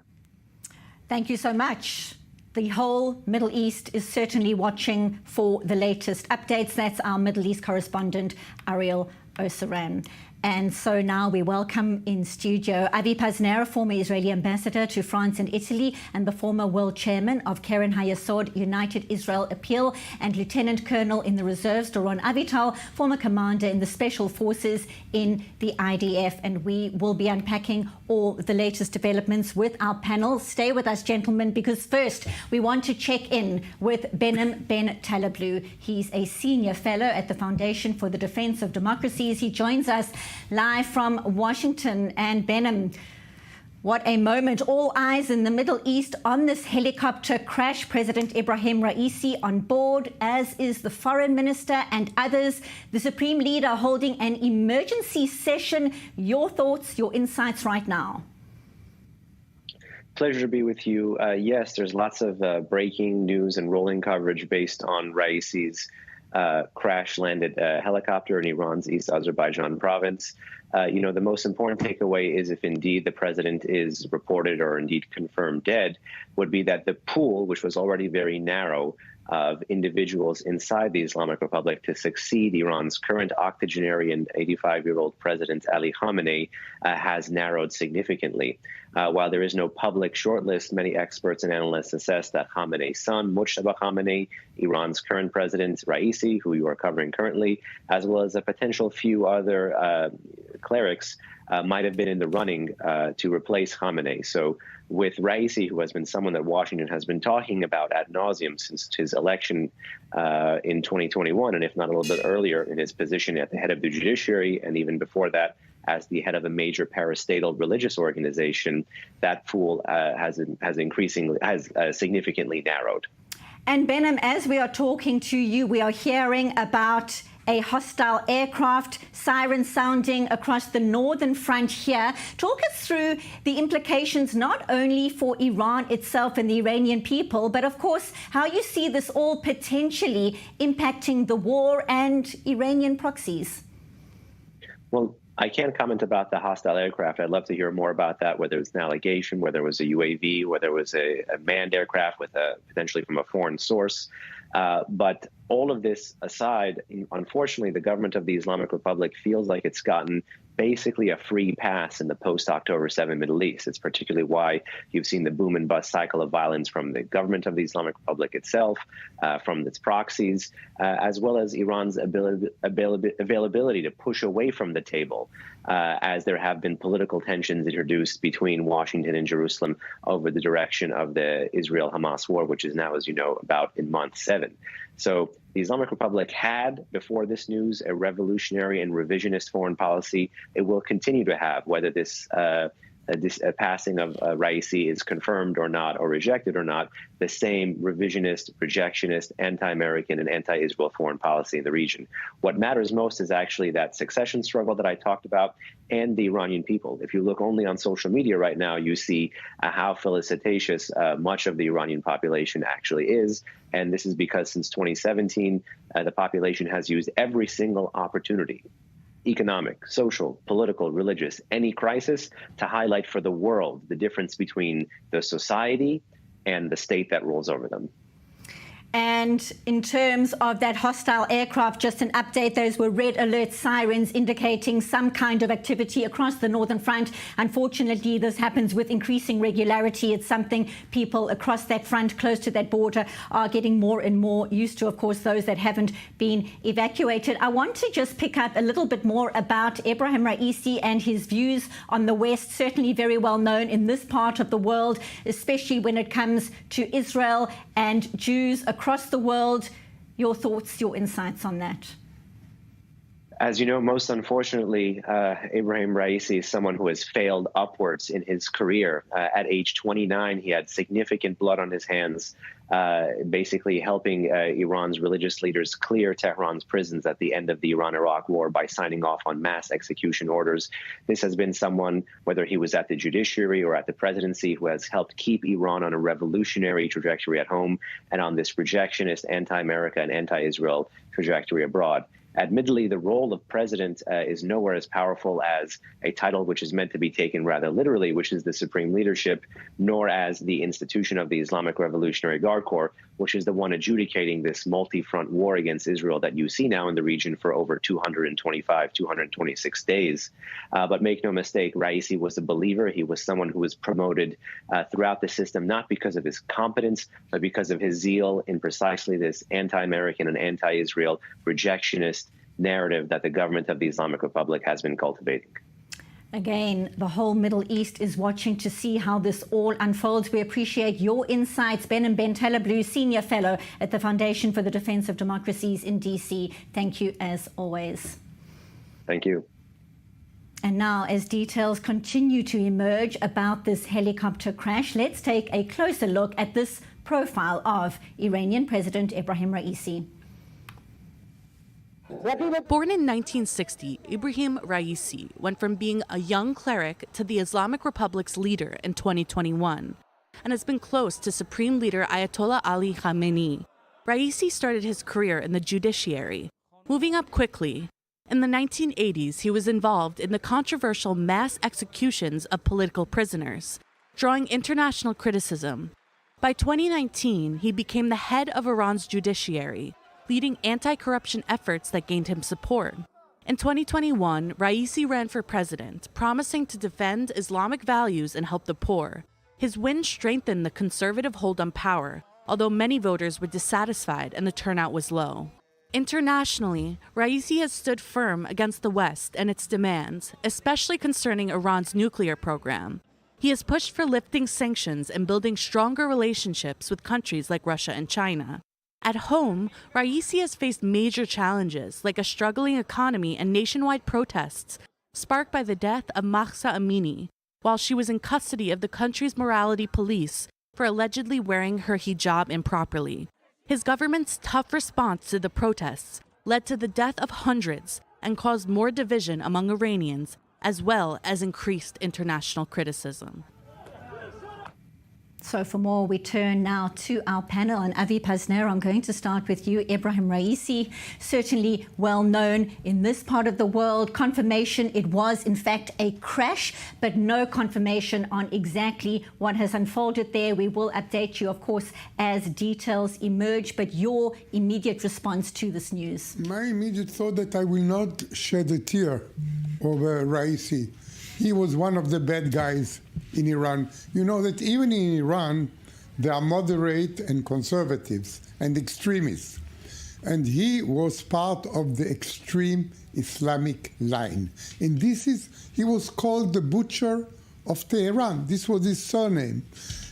[SPEAKER 20] Thank you so much. The whole Middle East is certainly watching for the latest updates. That's our Middle East correspondent, Ariel Osaran. And so now we welcome in studio Avi Paznera, former Israeli ambassador to France and Italy and the former world chairman of Keren Hayesod United Israel Appeal, and Lieutenant Colonel in the Reserves, Doron Avital, former commander in the Special Forces in the IDF. And we will be unpacking all the latest developments with our panel. Stay with us, gentlemen, because first we want to check in with Benem Ben Talablu. He's a senior fellow at the Foundation for the Defense of Democracies. He joins us live from Washington. And Benem, what a moment. All eyes in the Middle East on this helicopter crash. President Ibrahim Raisi on board, as is the foreign minister and others. The supreme leader holding an emergency session. Your thoughts, your insights right now?
[SPEAKER 3] Pleasure to be with you. Yes, there's lots of breaking news and rolling coverage based on Raisi's crash-landed helicopter in Iran's East Azerbaijan province. The most important takeaway is, if indeed the president is reported or indeed confirmed dead, would be that the pool, which was already very narrow, of individuals inside the Islamic Republic to succeed Iran's current octogenarian 85-year-old president Ali Khamenei has narrowed significantly. While there is no public shortlist, many experts and analysts assess that Khamenei's son, Mojtaba Khamenei, Iran's current president, Raisi, who you are covering currently, as well as a potential few other clerics, might have been in the running to replace Khamenei. So with Raisi, who has been someone that Washington has been talking about ad nauseum since his election in 2021, and if not a little bit earlier, in his position at the head of the judiciary, and even before that, as the head of a major parastatal religious organization, that pool has significantly narrowed.
[SPEAKER 20] And Benem, as we are talking to you, we are hearing about a hostile aircraft, sirens sounding across the northern front here. Talk us through the implications not only for Iran itself and the Iranian people, but of course, how you see this all potentially impacting the war and Iranian proxies.
[SPEAKER 3] Well, I can't comment about the hostile aircraft. I'd love to hear more about that, whether it's an allegation, whether it was a UAV, whether it was a manned aircraft with potentially from a foreign source. But all of this aside, unfortunately, the government of the Islamic Republic feels like it's gotten basically a free pass in the post-October 7 Middle East. It's particularly why you've seen the boom and bust cycle of violence from the government of the Islamic Republic itself, from its proxies, as well as Iran's availability to push away from the table, as there have been political tensions introduced between Washington and Jerusalem over the direction of the Israel-Hamas war, which is now, as you know, about in month 7. So the Islamic Republic had, before this news, a revolutionary and revisionist foreign policy. It will continue to have, whether this passing of Raisi is confirmed or not, or rejected or not, the same revisionist, projectionist, anti-American, and anti-Israel foreign policy in the region. What matters most is actually that succession struggle that I talked about, and the Iranian people. If you look only on social media right now, you see how felicitatious much of the Iranian population actually is. And this is because since 2017, the population has used every single opportunity, economic, social, political, religious, any crisis, to highlight for the world the difference between the society and the state that rules over them.
[SPEAKER 20] And in terms of that hostile aircraft, just an update, those were red alert sirens indicating some kind of activity across the northern front. Unfortunately, this happens with increasing regularity. It's something people across that front, close to that border, are getting more and more used to, of course, those that haven't been evacuated. I want to just pick up a little bit more about Ibrahim Raisi and his views on the West, certainly very well known in this part of the world, especially when it comes to Israel and Jews across the world. Your thoughts, your insights on that?
[SPEAKER 3] As you know, most unfortunately, Ibrahim Raisi is someone who has failed upwards in his career. At age 29, he had significant blood on his hands, basically helping Iran's religious leaders clear Tehran's prisons at the end of the Iran-Iraq war by signing off on mass execution orders. This has been someone, whether he was at the judiciary or at the presidency, who has helped keep Iran on a revolutionary trajectory at home and on this rejectionist, anti-America and anti-Israel trajectory abroad. Admittedly, the role of president is nowhere as powerful as a title which is meant to be taken rather literally, which is the supreme leadership, nor as the institution of the Islamic Revolutionary Guard Corps, which is the one adjudicating this multi-front war against Israel that you see now in the region for over 225, 226 days. But make no mistake, Raisi was a believer. He was someone who was promoted throughout the system, not because of his competence, but because of his zeal in precisely this anti-American and anti-Israel rejectionist narrative that the government of the Islamic Republic has been cultivating.
[SPEAKER 20] Again, the whole Middle East is watching to see how this all unfolds. We appreciate your insights. Ben Teleblu, Senior Fellow at the Foundation for the Defense of Democracies in DC. Thank you as always.
[SPEAKER 3] Thank you.
[SPEAKER 20] And now, as details continue to emerge about this helicopter crash, let's take a closer look at this profile of Iranian President Ibrahim Raisi.
[SPEAKER 6] Born in 1960, Ibrahim Raisi went from being a young cleric to the Islamic Republic's leader in 2021 and has been close to Supreme Leader Ayatollah Ali Khamenei. Raisi started his career in the judiciary, moving up quickly. In the 1980s, he was involved in the controversial mass executions of political prisoners, drawing international criticism. By 2019, he became the head of Iran's judiciary, leading anti-corruption efforts that gained him support. In 2021, Raisi ran for president, promising to defend Islamic values and help the poor. His win strengthened the conservative hold on power, although many voters were dissatisfied and the turnout was low. Internationally, Raisi has stood firm against the West and its demands, especially concerning Iran's nuclear program. He has pushed for lifting sanctions and building stronger relationships with countries like Russia and China. At home, Raisi has faced major challenges like a struggling economy and nationwide protests sparked by the death of Mahsa Amini while she was in custody of the country's morality police for allegedly wearing her hijab improperly. His government's tough response to the protests led to the death of hundreds and caused more division among Iranians, as well as increased international criticism.
[SPEAKER 20] So for more, we turn now to our panel. And Avi Pasner, I'm going to start with you. Ibrahim Raisi, certainly well known in this part of the world. Confirmation it was, in fact, a crash, but no confirmation on exactly what has unfolded there. We will update you, of course, as details emerge. But your immediate response to this news?
[SPEAKER 22] My immediate thought that I will not shed a tear over Raisi. He was one of the bad guys in Iran. You know that even in Iran, there are moderate and conservatives and extremists. And he was part of the extreme Islamic line. And he was called the Butcher of Tehran. This was his surname.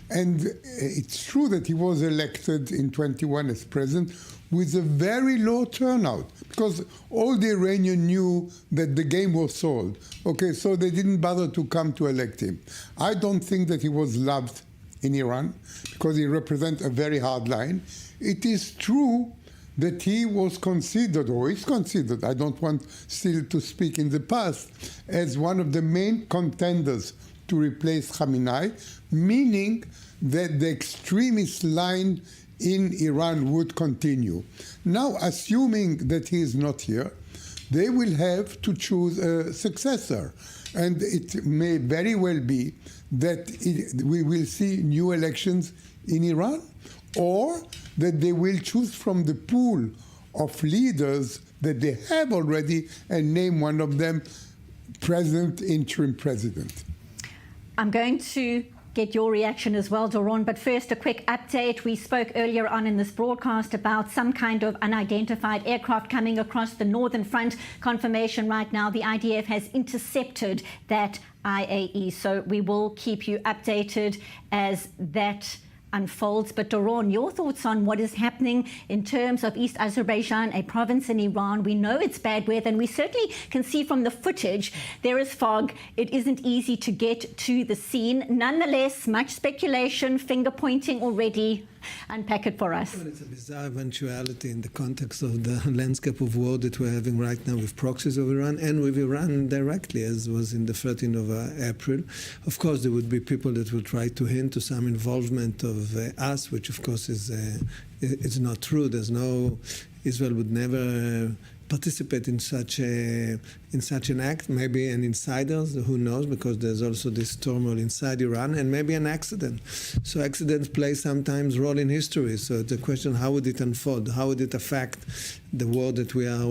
[SPEAKER 22] And it's true that he was elected in 21 as president with a very low turnout, because all the Iranians knew that the game was sold. Okay, so they didn't bother to come to elect him. I don't think that he was loved in Iran, because he represents a very hard line. It is true that he was considered, or is considered, I don't want still to speak in the past, as one of the main contenders to replace Khamenei, meaning that the extremist line in Iran would continue. Now, assuming that he is not here, they will have to choose a successor. And it may very well be that we will see new elections in Iran, or that they will choose from the pool of leaders that they have already and name one of them president, interim president.
[SPEAKER 20] I'm going to get your reaction as well, Doron. But first, a quick update. We spoke earlier on in this broadcast about some kind of unidentified aircraft coming across the northern front. Confirmation right now, the IDF has intercepted that IAE. So we will keep you updated as that unfolds. But Doron, your thoughts on what is happening in terms of East Azerbaijan, a province in Iran? We know it's bad weather, and we certainly can see from the footage there is fog. It isn't easy to get to the scene. Nonetheless, much speculation, finger pointing already. Unpack it for us.
[SPEAKER 7] Well, it's a bizarre eventuality in the context of the landscape of war that we're having right now with proxies of Iran and with Iran directly, as was in the 13th of April. Of course, there would be people that would try to hint to some involvement of us, which of course is not true. There's no, Israel would never participate in such an act. Maybe an insider, who knows, because there's also this turmoil inside Iran, and maybe an accident. So accidents play sometimes role in history. So the question, how would it unfold? How would it affect the war that we are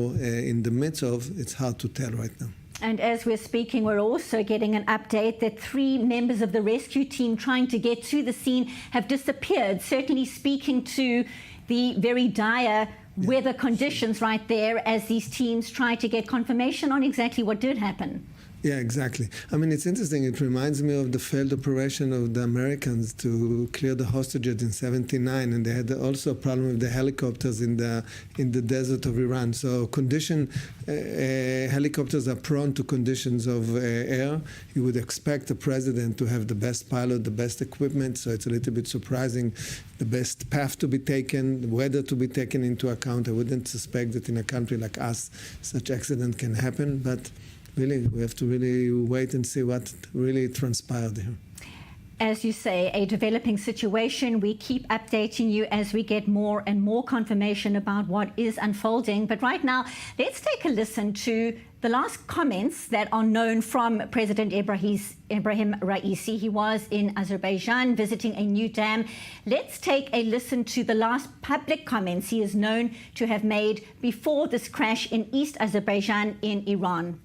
[SPEAKER 7] in the midst of? It's hard to tell right now.
[SPEAKER 20] And as we're speaking, we're also getting an update that 3 members of the rescue team trying to get to the scene have disappeared, certainly speaking to the very dire weather conditions right there as these teams try to get confirmation on exactly what did happen.
[SPEAKER 7] Yeah, exactly. I mean, it's interesting. It reminds me of the failed operation of the Americans to clear the hostages in '79, and they had also a problem with the helicopters in the desert of Iran. So helicopters are prone to conditions of air. You would expect the president to have the best pilot, the best equipment, so it's a little bit surprising. The best path to be taken, the weather to be taken into account. I wouldn't suspect that in a country like us, such accident can happen, but really, we have to really wait and see what really transpired here.
[SPEAKER 20] As you say, a developing situation. We keep updating you as we get more and more confirmation about what is unfolding. But right now, let's take a listen to the last comments that are known from President Ibrahim Raisi. He was in Azerbaijan visiting a new dam. Let's take a listen to the last public comments he is known to have made before this crash in East Azerbaijan in Iran.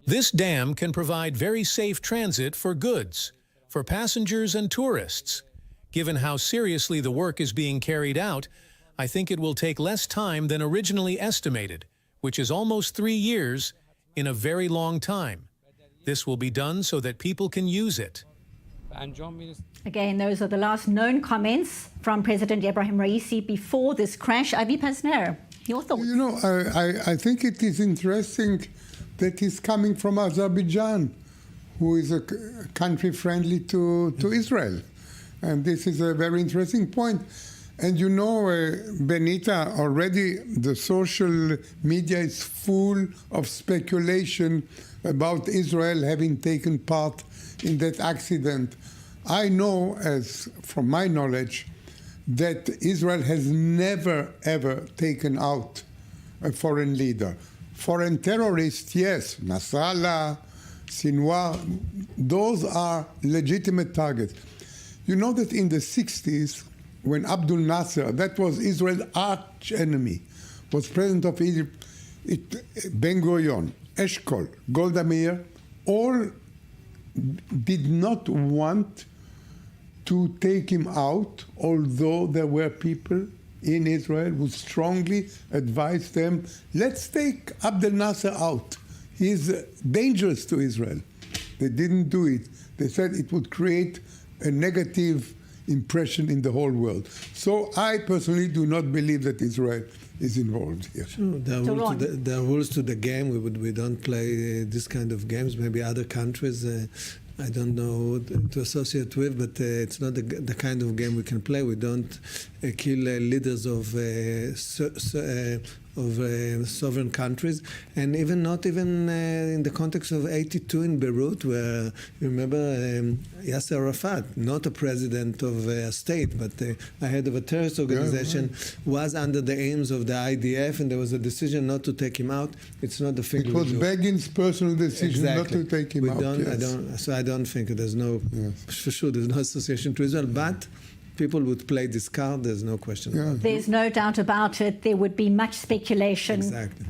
[SPEAKER 9] This dam can provide very safe transit for goods, for passengers and tourists. Given how seriously the work is being carried out, I think it will take less time than originally estimated, which is almost 3 years in a very long time. This will be done so that people can use it.
[SPEAKER 20] Again, those are the last known comments from President Ibrahim Raisi before this crash. Avi Pasner, your thoughts?
[SPEAKER 22] You know, I think it is interesting that he's coming from Azerbaijan, who is a country friendly to Israel. And this is a very interesting point. And you know, Benita, already the social media is full of speculation about Israel having taken part in that accident. I know, as from my knowledge, that Israel has never, ever taken out a foreign leader. Foreign terrorists, yes, Nasrallah, Sinwar, those are legitimate targets. You know that in the 60s, when Abdul Nasser, that was Israel's arch enemy, was president of Egypt, Ben-Gurion, Eshkol, Golda Meir, all did not want to take him out, although there were people in Israel who strongly advised them, let's take Abdel Nasser out. He's dangerous to Israel. They didn't do it. They said it would create a negative impression in the whole world. So I personally do not believe that Israel is involved here.
[SPEAKER 7] Sure, there are rules to the game. We don't play this kind of games. Maybe other countries, I don't know to associate with, but it's not the kind of game we can play. We don't kill leaders of sovereign countries, and not even in the context of '82 in Beirut, where you remember Yasser Arafat, not a president of a state, but a head of a terrorist organization, was under the aims of the IDF, and there was a decision not to take him out. It's not the thing.
[SPEAKER 22] It was Begin's personal decision not to take him out.
[SPEAKER 7] I don't think there's no, for sure, there's no association to Israel, but people would play this card, there's no question about it.
[SPEAKER 20] There's no doubt about it. There would be much speculation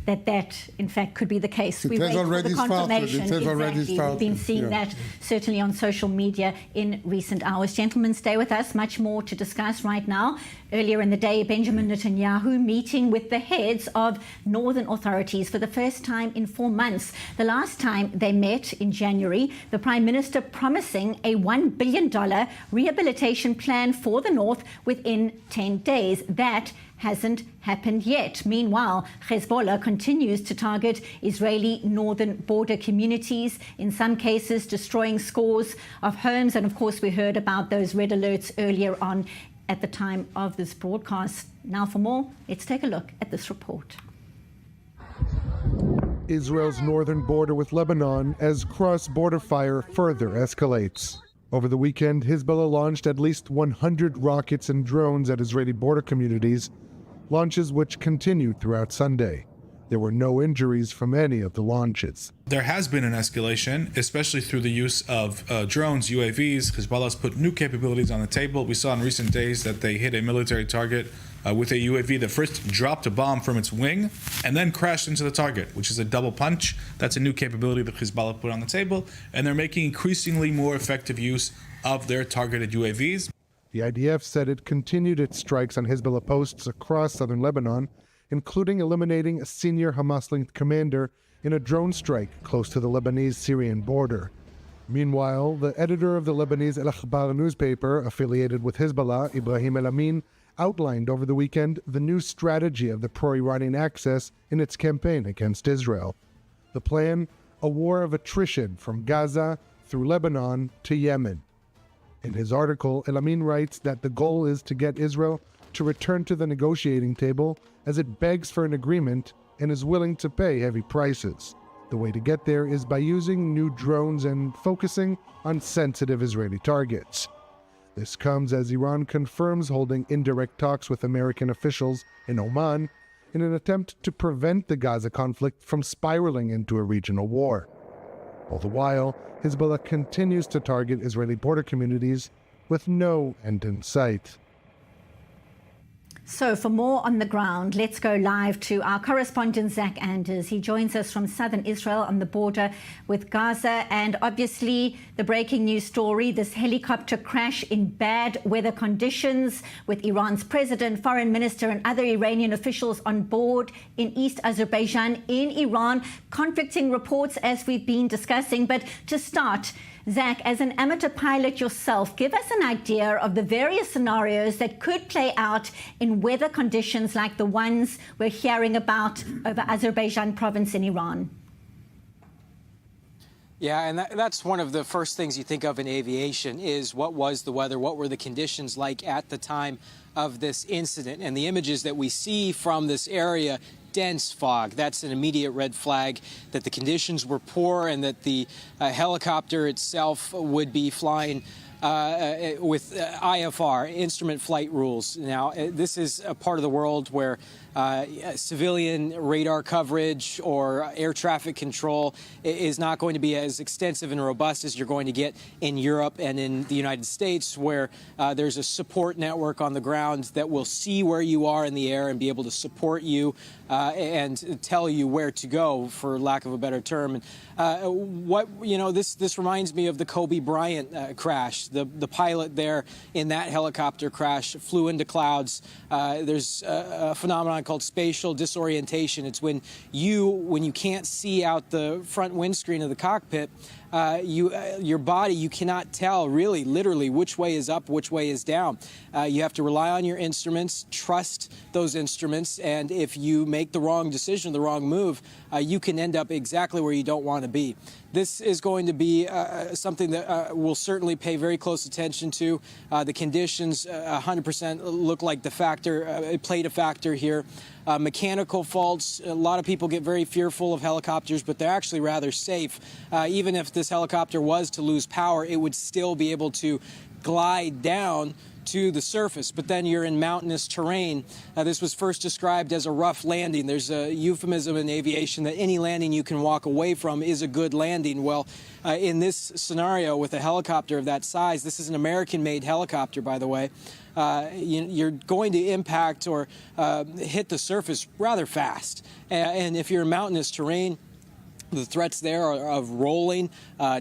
[SPEAKER 20] that in fact, could be the case. We wait for the confirmation. We've been seeing that certainly on social media in recent hours. Gentlemen, stay with us. Much more to discuss right now. Earlier in the day, Benjamin Netanyahu meeting with the heads of northern authorities for the first time in 4 months. The last time they met in January, the Prime Minister promising a $1 billion rehabilitation plan for the north within 10 days. That hasn't happened yet. Meanwhile, Hezbollah continues to target Israeli northern border communities, in some cases destroying scores of homes. And of course, we heard about those red alerts earlier on at the time of this broadcast. Now for more, let's take a look at this report.
[SPEAKER 14] Israel's northern border with Lebanon as cross-border fire further escalates. Over the weekend, Hezbollah launched at least 100 rockets and drones at Israeli border communities, launches which continued throughout Sunday. There were no injuries from any of the launches.
[SPEAKER 15] There has been an escalation, especially through the use of drones, UAVs. Hezbollah's put new capabilities on the table. We saw in recent days that they hit a military target with a UAV that first dropped a bomb from its wing and then crashed into the target, which is a double punch. That's a new capability that Hezbollah put on the table, and they're making increasingly more effective use of their targeted UAVs.
[SPEAKER 14] The IDF said it continued its strikes on Hezbollah posts across southern Lebanon, including eliminating a senior Hamas-linked commander in a drone strike close to the Lebanese-Syrian border. Meanwhile, the editor of the Lebanese El Akhbar newspaper, affiliated with Hezbollah, Ibrahim El-Amin, outlined over the weekend the new strategy of the pro-Iranian axis in its campaign against Israel. The plan, a war of attrition from Gaza through Lebanon to Yemen. In his article, El-Amin writes that the goal is to get Israel to return to the negotiating table as it begs for an agreement and is willing to pay heavy prices. The way to get there is by using new drones and focusing on sensitive Israeli targets. This comes as Iran confirms holding indirect talks with American officials in Oman in an attempt to prevent the Gaza conflict from spiraling into a regional war. All the while, Hezbollah continues to target Israeli border communities with no end in sight.
[SPEAKER 20] So for more on the ground, let's go live to our correspondent, Zach Anders. He joins us from southern Israel on the border with Gaza. And obviously, the breaking news story, this helicopter crash in bad weather conditions with Iran's president, foreign minister and other Iranian officials on board in East Azerbaijan in Iran. Conflicting reports as we've been discussing. But to start, Zach, as an amateur pilot yourself, give us an idea of the various scenarios that could play out in weather conditions like the ones we're hearing about over Azerbaijan province in Iran.
[SPEAKER 12] Yeah, and that's one of the first things you think of in aviation is what was the weather, what were the conditions like at the time of this incident. And the images that we see from this area, dense fog. That's an immediate red flag that the conditions were poor and that the helicopter itself would be flying with IFR, instrument flight rules. Now, this is a part of the world where civilian radar coverage or air traffic control is not going to be as extensive and robust as you're going to get in Europe and in the United States, where there's a support network on the ground that will see where you are in the air and be able to support you and tell you where to go, for lack of a better term. This reminds me of the Kobe Bryant crash. The pilot there in that helicopter crash flew into clouds. There's a phenomenon called spatial disorientation. It's when you can't see out the front windscreen of the cockpit, your body, you cannot tell really, literally, which way is up, which way is down. You have to rely on your instruments, trust those instruments, and if you make the wrong decision, the wrong move, you can end up exactly where you don't want to be. This is going to be something that we'll certainly pay very close attention to. The conditions 100% look like it played a factor here. Mechanical faults, a lot of people get very fearful of helicopters, but they're actually rather safe. Even if this helicopter was to lose power, it would still be able to glide down to the surface, but then you're in mountainous terrain. This was first described as a rough landing. There's a euphemism in aviation that any landing you can walk away from is a good landing. Well, in this scenario with a helicopter of that size, this is an American-made helicopter, by the way, you're going to impact or hit the surface rather fast. And if you're in mountainous terrain, The threats there are of rolling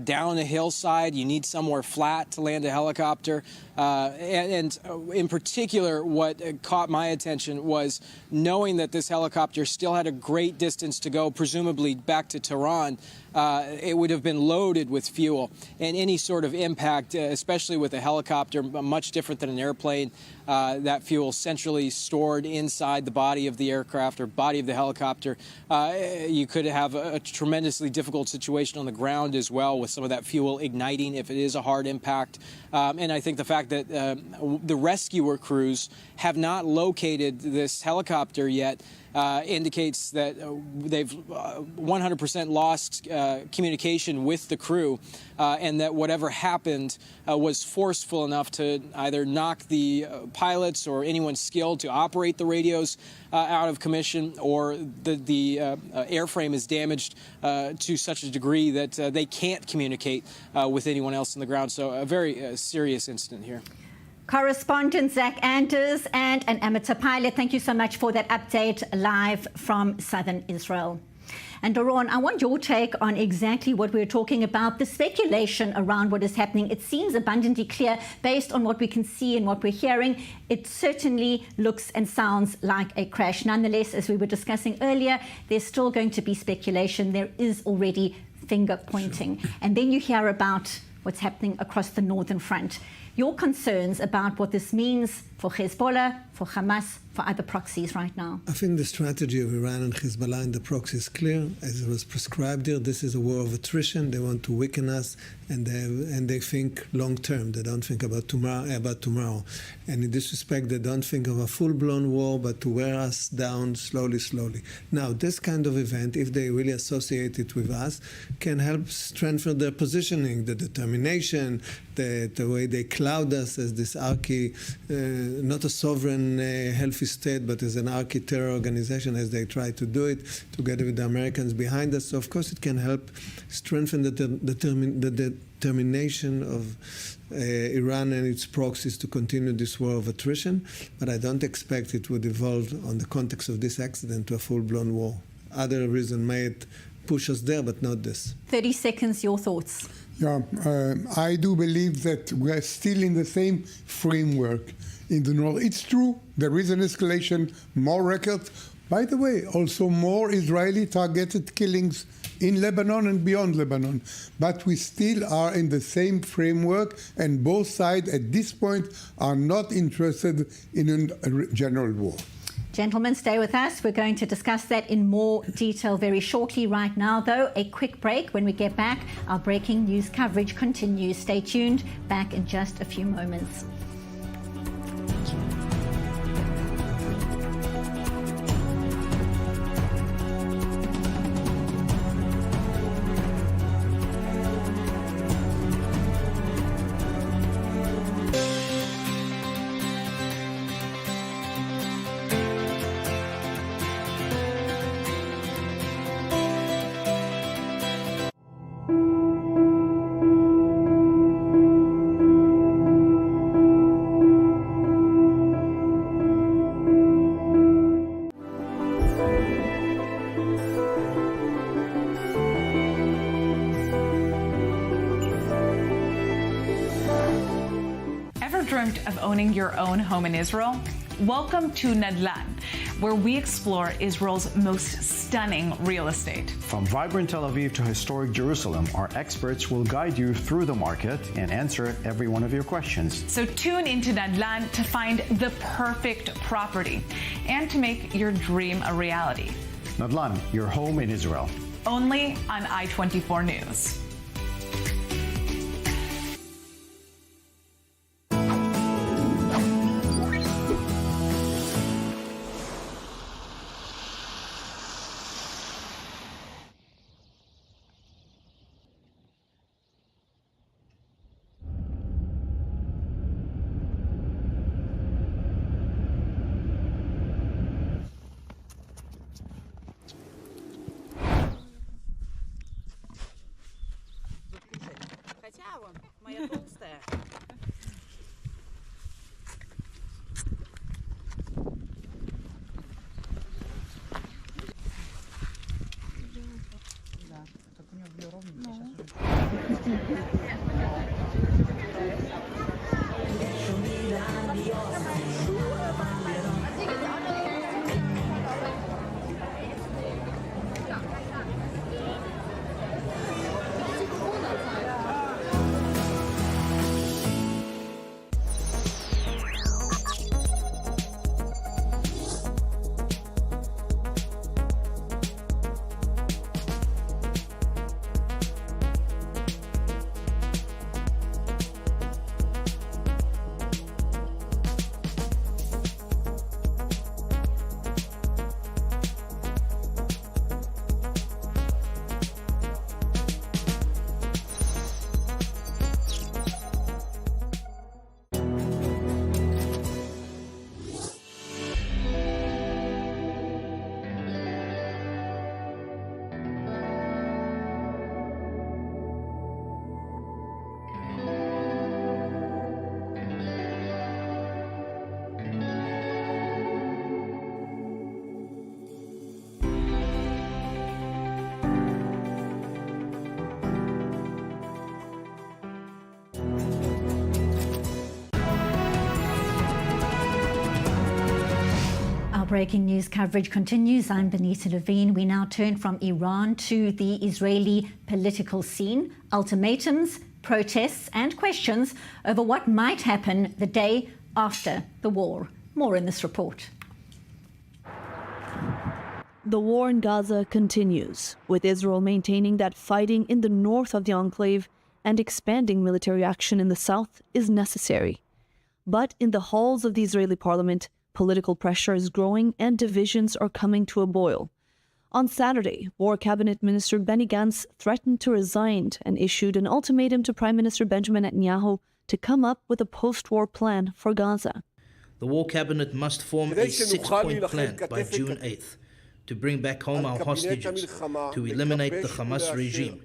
[SPEAKER 12] down a hillside. You need somewhere flat to land a helicopter. And in particular, what caught my attention was knowing that this helicopter still had a great distance to go, presumably back to Tehran. It would have been loaded with fuel, and any sort of impact, especially with a helicopter, much different than an airplane, that fuel centrally stored inside the body of the aircraft or body of the helicopter. You could have a tremendously difficult situation on the ground as well, with some of that fuel igniting if it is a hard impact. And I think the fact that the rescuer crews have not located this helicopter yet indicates that they've 100% lost communication with the crew, and that whatever happened was forceful enough to either knock the pilots or anyone skilled to operate the radios out of commission, or the airframe is damaged to such a degree that they can't communicate with anyone else on the ground. So a very serious incident here.
[SPEAKER 20] Correspondent Zach Anders and an amateur pilot, thank you so much for that update live from southern Israel. And Doron, I want your take on exactly what we're talking about, the speculation around what is happening. It seems abundantly clear based on what we can see and what we're hearing. It certainly looks and sounds like a crash. Nonetheless, as we were discussing earlier, there's still going to be speculation. There is already finger pointing. Sure. And then you hear about what's happening across the northern front. Your concerns about what this means for Hezbollah, for Hamas, for other proxies right now?
[SPEAKER 7] I think the strategy of Iran and Hezbollah and the proxy is clear. As it was prescribed here, this is a war of attrition. They want to weaken us, and they think long term. They don't think about tomorrow. And in this respect, they don't think of a full-blown war, but to wear us down slowly. Now, this kind of event, if they really associate it with us, can help strengthen their positioning, the determination, the way they cloud us as this not a sovereign, healthy state, but as an terror organization, as they try to do it, together with the Americans behind us. So, of course, it can help strengthen the determination of Iran and its proxies to continue this war of attrition. But I don't expect it would evolve on the context of this accident to a full-blown war. Other reason might push us there, but not this.
[SPEAKER 20] 30 seconds, your thoughts.
[SPEAKER 22] Yeah, I do believe that we're still in the same framework in the north. It's true, there is an escalation, more records. By the way, also more Israeli targeted killings in Lebanon and beyond Lebanon. But we still are in the same framework, and both sides at this point are not interested in a general war.
[SPEAKER 20] Gentlemen, stay with us. We're going to discuss that in more detail very shortly. Right now, though, a quick break. When we get back, our breaking news coverage continues. Stay tuned. Back in just a few moments.
[SPEAKER 10] Dreamt of owning your own home in Israel? Welcome to Nadlan, where we explore Israel's most stunning real estate.
[SPEAKER 11] From vibrant Tel Aviv to historic Jerusalem, our experts will guide you through the market and answer every one of your questions.
[SPEAKER 10] So tune into Nadlan to find the perfect property and to make your dream a reality.
[SPEAKER 11] Nadlan, your home in Israel.
[SPEAKER 10] Only on I-24 News.
[SPEAKER 23] Моя толстая. Да.
[SPEAKER 20] Breaking news coverage continues. I'm Benita Levine. We now turn from Iran to the Israeli political scene. Ultimatums, protests and questions over what might happen the day after the war. More in this report.
[SPEAKER 5] The war in Gaza continues, with Israel maintaining that fighting in the north of the enclave and expanding military action in the south is necessary. But in the halls of the Israeli parliament, political pressure is growing and divisions are coming to a boil. On Saturday, War Cabinet Minister Benny Gantz threatened to resign and issued an ultimatum to Prime Minister Benjamin Netanyahu to come up with a post-war plan for Gaza.
[SPEAKER 8] The War Cabinet must form a 6-point plan by June 8th to bring back home our hostages, to eliminate the Hamas regime,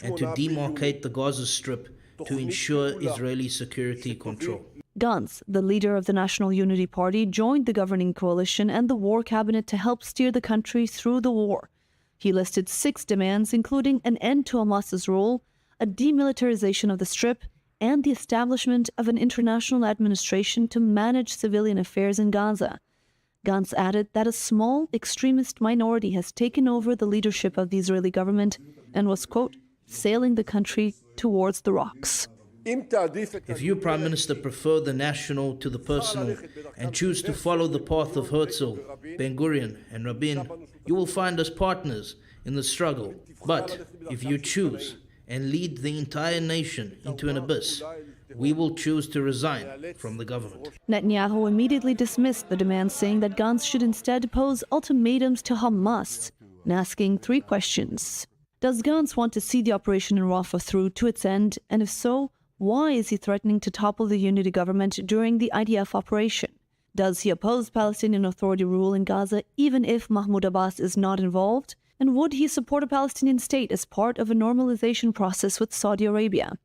[SPEAKER 8] and to demarcate the Gaza Strip to ensure Israeli security control.
[SPEAKER 5] Gantz, the leader of the National Unity Party, joined the governing coalition and the War Cabinet to help steer the country through the war. He listed 6 demands, including an end to Hamas's rule, a demilitarization of the Strip, and the establishment of an international administration to manage civilian affairs in Gaza. Gantz added that a small extremist minority has taken over the leadership of the Israeli government and was, quote, sailing the country towards the rocks.
[SPEAKER 8] If you, Prime Minister, prefer the national to the personal and choose to follow the path of Herzl, Ben-Gurion and Rabin, you will find us partners in the struggle. But if you choose and lead the entire nation into an abyss, we will choose to resign from the government.
[SPEAKER 5] Netanyahu immediately dismissed the demand, saying that Gantz should instead pose ultimatums to Hamas and asking 3 questions. Does Gantz want to see the operation in Rafah through to its end? And if so, why is he threatening to topple the unity government during the IDF operation? Does he oppose Palestinian Authority rule in Gaza even if Mahmoud Abbas is not involved? And would he support a Palestinian state as part of a normalization process with Saudi Arabia?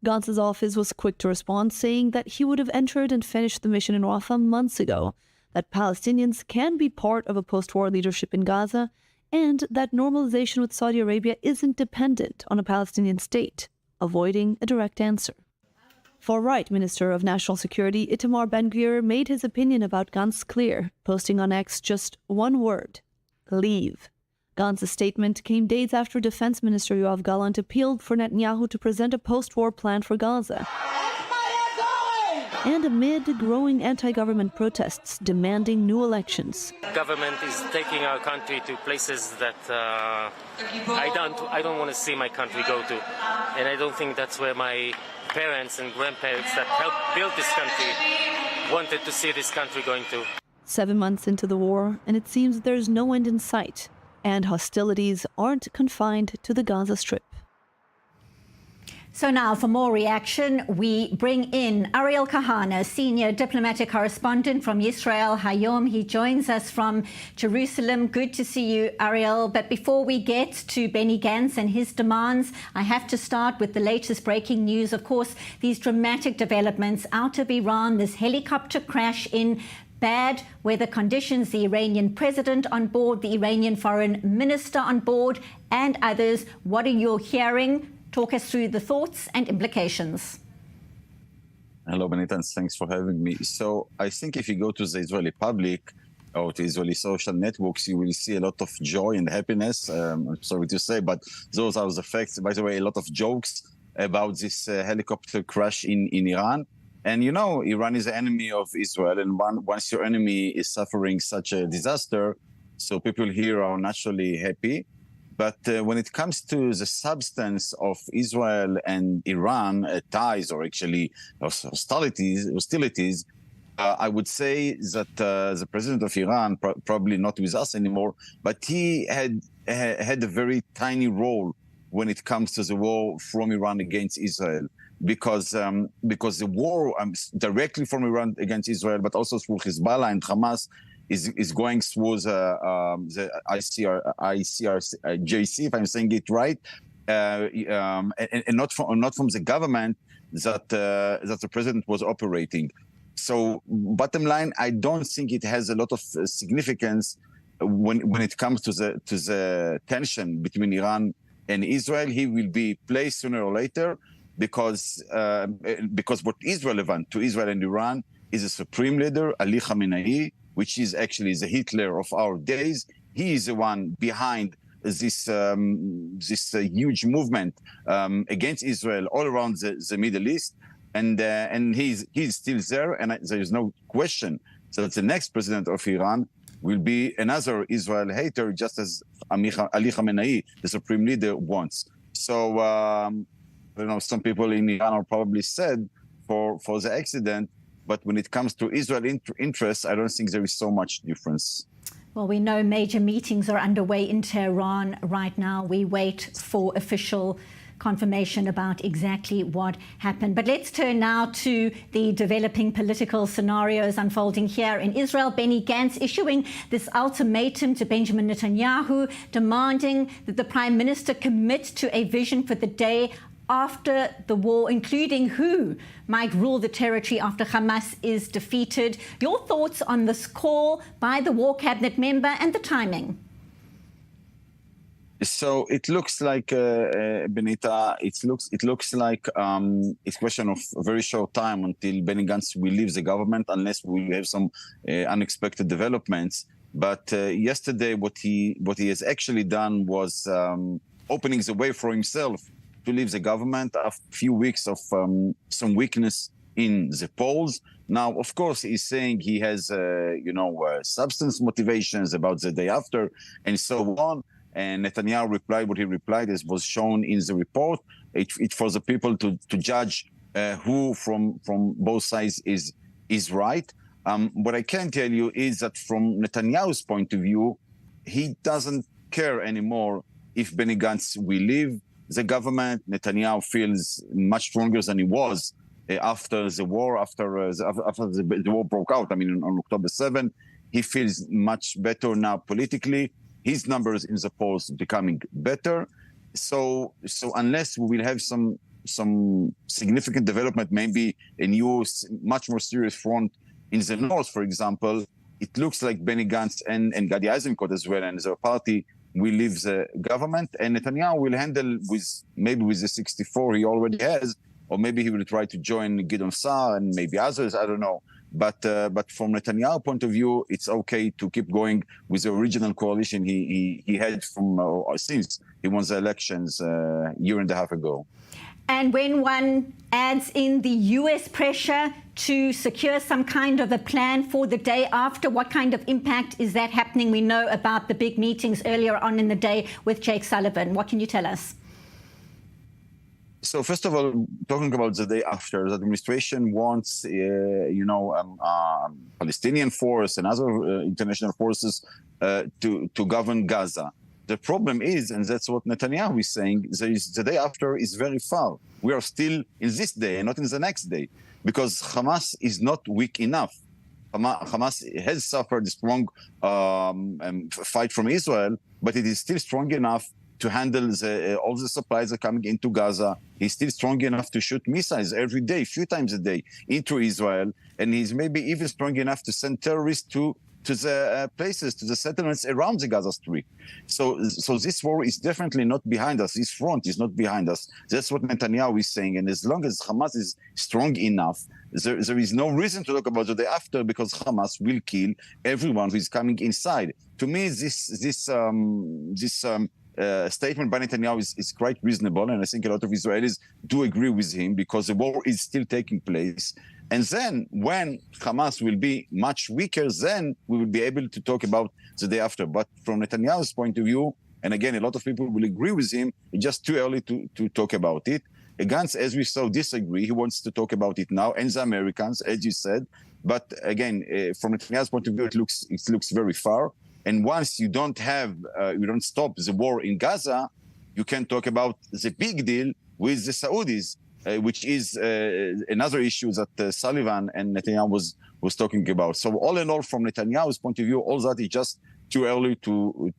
[SPEAKER 5] Gantz's office was quick to respond, saying that he would have entered and finished the mission in Rafah months ago, that Palestinians can be part of a post-war leadership in Gaza, and that normalization with Saudi Arabia isn't dependent on a Palestinian state, avoiding a direct answer. Far-right Minister of National Security Itamar Ben-Gvir made his opinion about Gantz clear, posting on X just one word: leave. Gantz's statement came days after Defense Minister Yoav Gallant appealed for Netanyahu to present a post-war plan for Gaza, and amid growing anti-government protests demanding new elections.
[SPEAKER 23] Government is taking our country to places that I don't want to see my country go to, and I don't think that's where my parents and grandparents that helped build this country wanted to see this country going to.
[SPEAKER 5] 7 months into the war, and it seems there's no end in sight, and hostilities aren't confined to the Gaza Strip.
[SPEAKER 20] So now, for more reaction, we bring in Ariel Kahana, senior diplomatic correspondent from Israel Hayom. He joins us from Jerusalem. Good to see you, Ariel. But before we get to Benny Gantz and his demands, I have to start with the latest breaking news. Of course, these dramatic developments out of Iran, this helicopter crash in bad weather conditions, the Iranian president on board, the Iranian foreign minister on board, and others. What are you hearing? Talk us through the thoughts and implications.
[SPEAKER 4] Hello, Benita, and thanks for having me. So I think if you go to the Israeli public or to Israeli social networks, you will see a lot of joy and happiness. I'm sorry to say, but those are the facts. By the way, a lot of jokes about this helicopter crash in Iran. And you know, Iran is the enemy of Israel. And once your enemy is suffering such a disaster, so people here are naturally happy. But when it comes to the substance of Israel and Iran ties, or actually hostilities, I would say that the president of Iran, probably not with us anymore, but he had a very tiny role when it comes to the war from Iran against Israel. Because the war directly from Iran against Israel, but also through Hezbollah and Hamas, is going through the ICRJC, if I'm saying it right, and not from the government that the president was operating. So, bottom line, I don't think it has a lot of significance when it comes to the tension between Iran and Israel. He will be placed sooner or later. Because what is relevant to Israel and Iran is a supreme leader, Ali Khamenei, which is actually the Hitler of our days. He is the one behind this huge movement against Israel all around the Middle East, and he's still there, and there is no question that the next president of Iran will be another Israel hater, just as Ali Khamenei, the supreme leader, wants. So. You know, some people in Iran are probably sad for the accident, but when it comes to Israel interests, I don't think there is so much difference.
[SPEAKER 20] Well, we know major meetings are underway in Tehran right now. We wait for official confirmation about exactly what happened. But let's turn now to the developing political scenarios unfolding here in Israel. Benny Gantz issuing this ultimatum to Benjamin Netanyahu, demanding that the Prime Minister commit to a vision for the day after the war, including who might rule the territory after Hamas is defeated. Your thoughts on this call by the War Cabinet member and the timing?
[SPEAKER 4] So it looks like, Benita, it looks like it's a question of a very short time until Benny Gantz will leave the government, unless we have some unexpected developments. But yesterday, what he has actually done was opening the way for himself to leave the government after a few weeks of some weakness in the polls. Now, of course, he's saying he has, substance motivations about the day after and so on. And Netanyahu replied what he replied, as was shown in the report. It's for the people to judge who from both sides is right. What I can tell you is that from Netanyahu's point of view, he doesn't care anymore if Benny Gantz will leave the government. Netanyahu feels much stronger than he was after the war, after the war broke out. I mean, on October 7, he feels much better now politically. His numbers in the polls becoming better. So unless we will have some significant development, maybe a new, much more serious front in the north, for example, it looks like Benny Gantz and Gadi Eisenkot as well and their party will leave the government, and Netanyahu will handle with the 64 he already has, or maybe he will try to join Gideon Sa'ar and maybe others, I don't know. But from Netanyahu's point of view, it's okay to keep going with the original coalition he had from since he won the elections a year and a half ago.
[SPEAKER 20] And when one adds in the US pressure to secure some kind of a plan for the day after, what kind of impact is that happening? We know about the big meetings earlier on in the day with Jake Sullivan. What can you tell us?
[SPEAKER 4] So first of all, talking about the day after, the administration wants, Palestinian force and other international forces to govern Gaza. The problem is, and that's what Netanyahu is saying, the day after is very far. We are still in this day and not in the next day, because Hamas is not weak enough. Hamas has suffered a strong fight from Israel, but it is still strong enough to handle all the supplies that are coming into Gaza. He's still strong enough to shoot missiles every day, a few times a day, into Israel. And he's maybe even strong enough to send terrorists to to the places, to the settlements around the Gaza Strip. So this war is definitely not behind us. This front is not behind us. That's what Netanyahu is saying. And as long as Hamas is strong enough, there is no reason to talk about the day after, because Hamas will kill everyone who is coming inside. To me, this statement by Netanyahu is quite reasonable, and I think a lot of Israelis do agree with him, because the war is still taking place. And then when Hamas will be much weaker, then we will be able to talk about the day after. But from Netanyahu's point of view, and again, a lot of people will agree with him, it's just too early to talk about it. Gantz, as we saw, disagree. He wants to talk about it now, and the Americans, as you said. But again, from Netanyahu's point of view, it looks very far. And once you don't stop the war in Gaza, you can talk about the big deal with the Saudis, which is another issue that Sullivan and Netanyahu was talking about. So all in all, from Netanyahu's point of view, all that is just too early to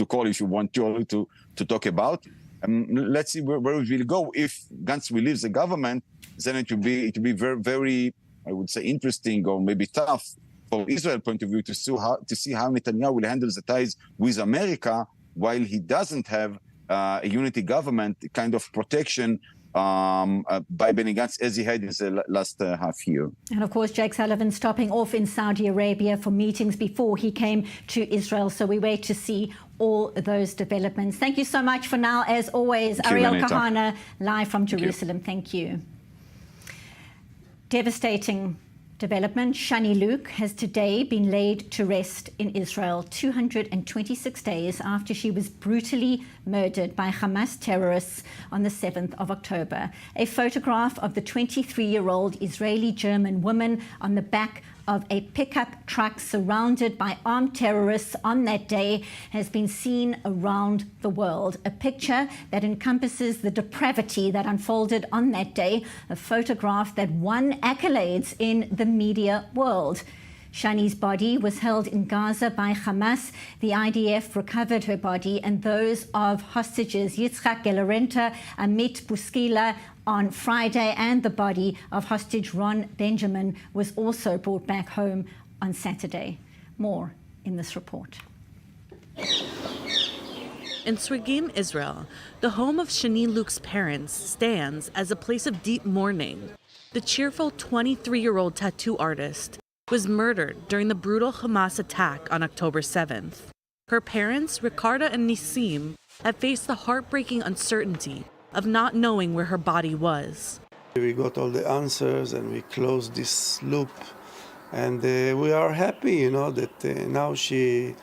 [SPEAKER 4] call, if you want, too early to talk about. Let's see where it will go. If Gantz will leave the government, then it will be very, very, I would say, interesting or maybe tough from Israel point of view to see how Netanyahu will handle the ties with America while he doesn't have a unity government kind of protection by Benny Gantz as he had in the last half year.
[SPEAKER 20] And of course, Jake Sullivan stopping off in Saudi Arabia for meetings before he came to Israel. So we wait to see all those developments. Thank you so much for now. As always, Ariel Kahana, live from Jerusalem. Thank you. Devastating development. Shani Luke has today been laid to rest in Israel 226 days after she was brutally murdered by Hamas terrorists on the 7th of October. A photograph of the 23-year-old Israeli-German woman on the back of a pickup truck surrounded by armed terrorists on that day has been seen around the world. A picture that encompasses the depravity that unfolded on that day, a photograph that won accolades in the media world. Shani's body was held in Gaza by Hamas. The IDF recovered her body and those of hostages Yitzhak Gelarenta, Amit Buskila on Friday, and the body of hostage Ron Benjamin was also brought back home on Saturday. More in this report.
[SPEAKER 6] In Sregim, Israel, the home of Shani Luke's parents stands as a place of deep mourning. The cheerful 23-year-old tattoo artist was murdered during the brutal Hamas attack on October 7th. Her parents, Ricarda and Nissim, have faced the heartbreaking uncertainty of not knowing where her body was.
[SPEAKER 1] We got all the answers and we closed this loop, and we are happy, that now she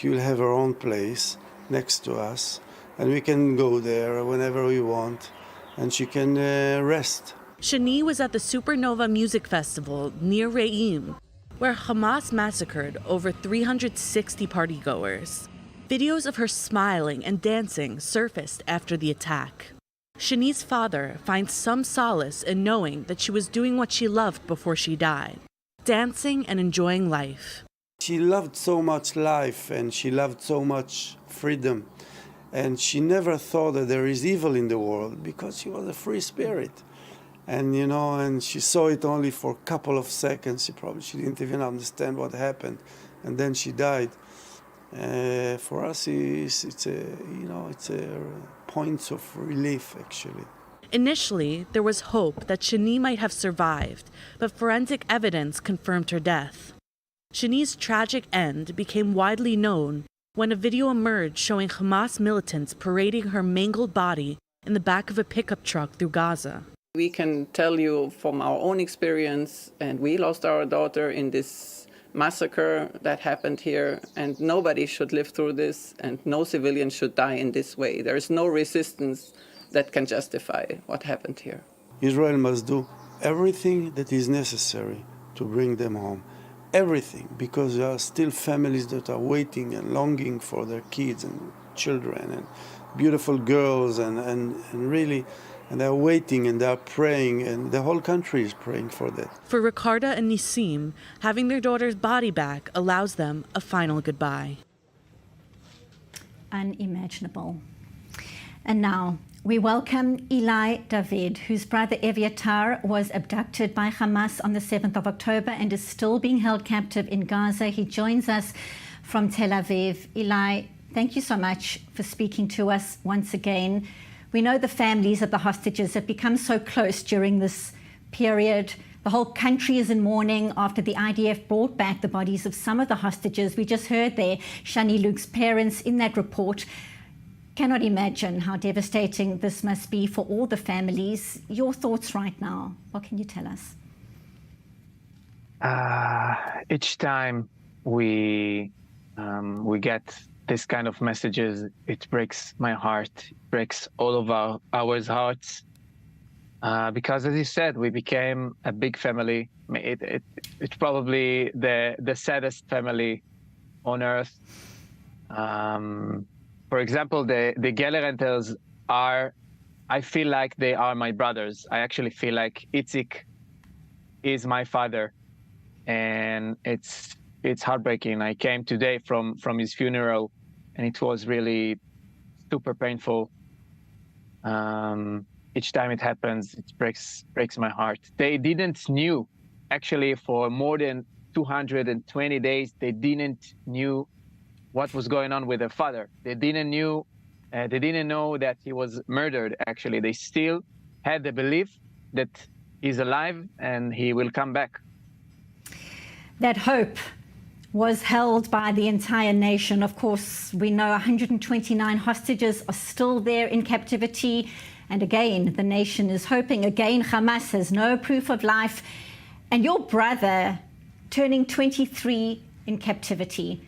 [SPEAKER 1] will have her own place next to us, and we can go there whenever we want, and she can rest.
[SPEAKER 6] Shani was at the Supernova Music Festival near Re'im, where Hamas massacred over 360 partygoers. Videos of her smiling and dancing surfaced after the attack. Shani's father finds some solace in knowing that she was doing what she loved before she died, dancing and enjoying life.
[SPEAKER 1] She loved so much life and she loved so much freedom, and she never thought that there is evil in the world because she was a free spirit. And and she saw it only for a couple of seconds. She didn't even understand what happened, and then she died. For us, it's a point of relief, actually.
[SPEAKER 6] Initially, there was hope that Shani might have survived, but forensic evidence confirmed her death. Shani's tragic end became widely known when a video emerged showing Hamas militants parading her mangled body in the back of a pickup truck through Gaza.
[SPEAKER 13] We can tell you from our own experience, and we lost our daughter in this massacre that happened here, and nobody should live through this, and no civilian should die in this way. There is no resistance that can justify what happened here.
[SPEAKER 1] Israel must do everything that is necessary to bring them home. Everything, because there are still families that are waiting and longing for their kids and children and beautiful girls and really... And they're waiting and they're praying, and the whole country is praying for that.
[SPEAKER 6] For Ricarda and Nissim, having their daughter's body back allows them a final goodbye.
[SPEAKER 20] Unimaginable. And now, We welcome Eli David, whose brother Eviatar was abducted by Hamas on the 7th of October and is still being held captive in Gaza. He joins us from Tel Aviv. Eli, thank you so much for speaking to us once again. We know the families of the hostages have become so close during this period. The whole country is in mourning after the IDF brought back the bodies of some of the hostages. We just heard there Shani Luke's parents in that report. Cannot imagine how devastating this must be for all the families. Your thoughts right now, what can you tell us?
[SPEAKER 16] Each time we get this kind of messages, it breaks my heart, breaks all of our hearts. Because as you said, we became a big family. It's probably the saddest family on earth. For example, the Geller rentals I feel like they are my brothers. I actually feel like Itzik is my father, and it's heartbreaking. I came today from his funeral, and it was really super painful. Each time it happens, it breaks my heart. They didn't knew, actually, for more than 220 days, they didn't knew what was going on with their father. They didn't know that he was murdered. Actually, they still had the belief that he's alive and he will come back.
[SPEAKER 20] That hope was held by the entire nation. Of course, we know 129 hostages are still there in captivity. And again, the nation is hoping. Again, Hamas has no proof of life. And your brother turning 23 in captivity.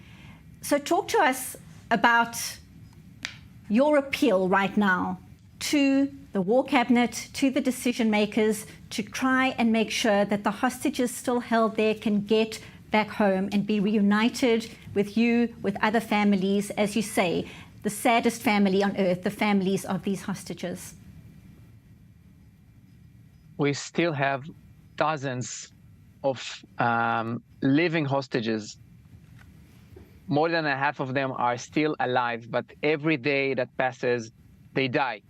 [SPEAKER 20] So talk to us about your appeal right now to the War Cabinet, to the decision makers, to try and make sure that the hostages still held there can get back home and be reunited with you, with other families, as you say, the saddest family on earth, the families of these hostages.
[SPEAKER 16] We still have dozens of living hostages. More than a half of them are still alive, but every day that passes, they die.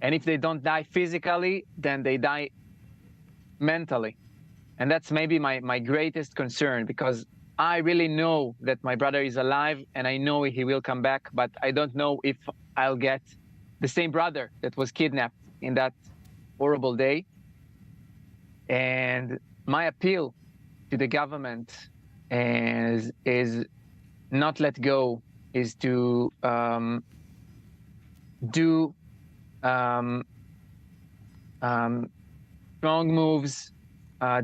[SPEAKER 16] And if they don't die physically, then they die mentally. And that's maybe my greatest concern, because I really know that my brother is alive and I know he will come back, but I don't know if I'll get the same brother that was kidnapped in that horrible day. And my appeal to the government is not let go, is to do strong moves.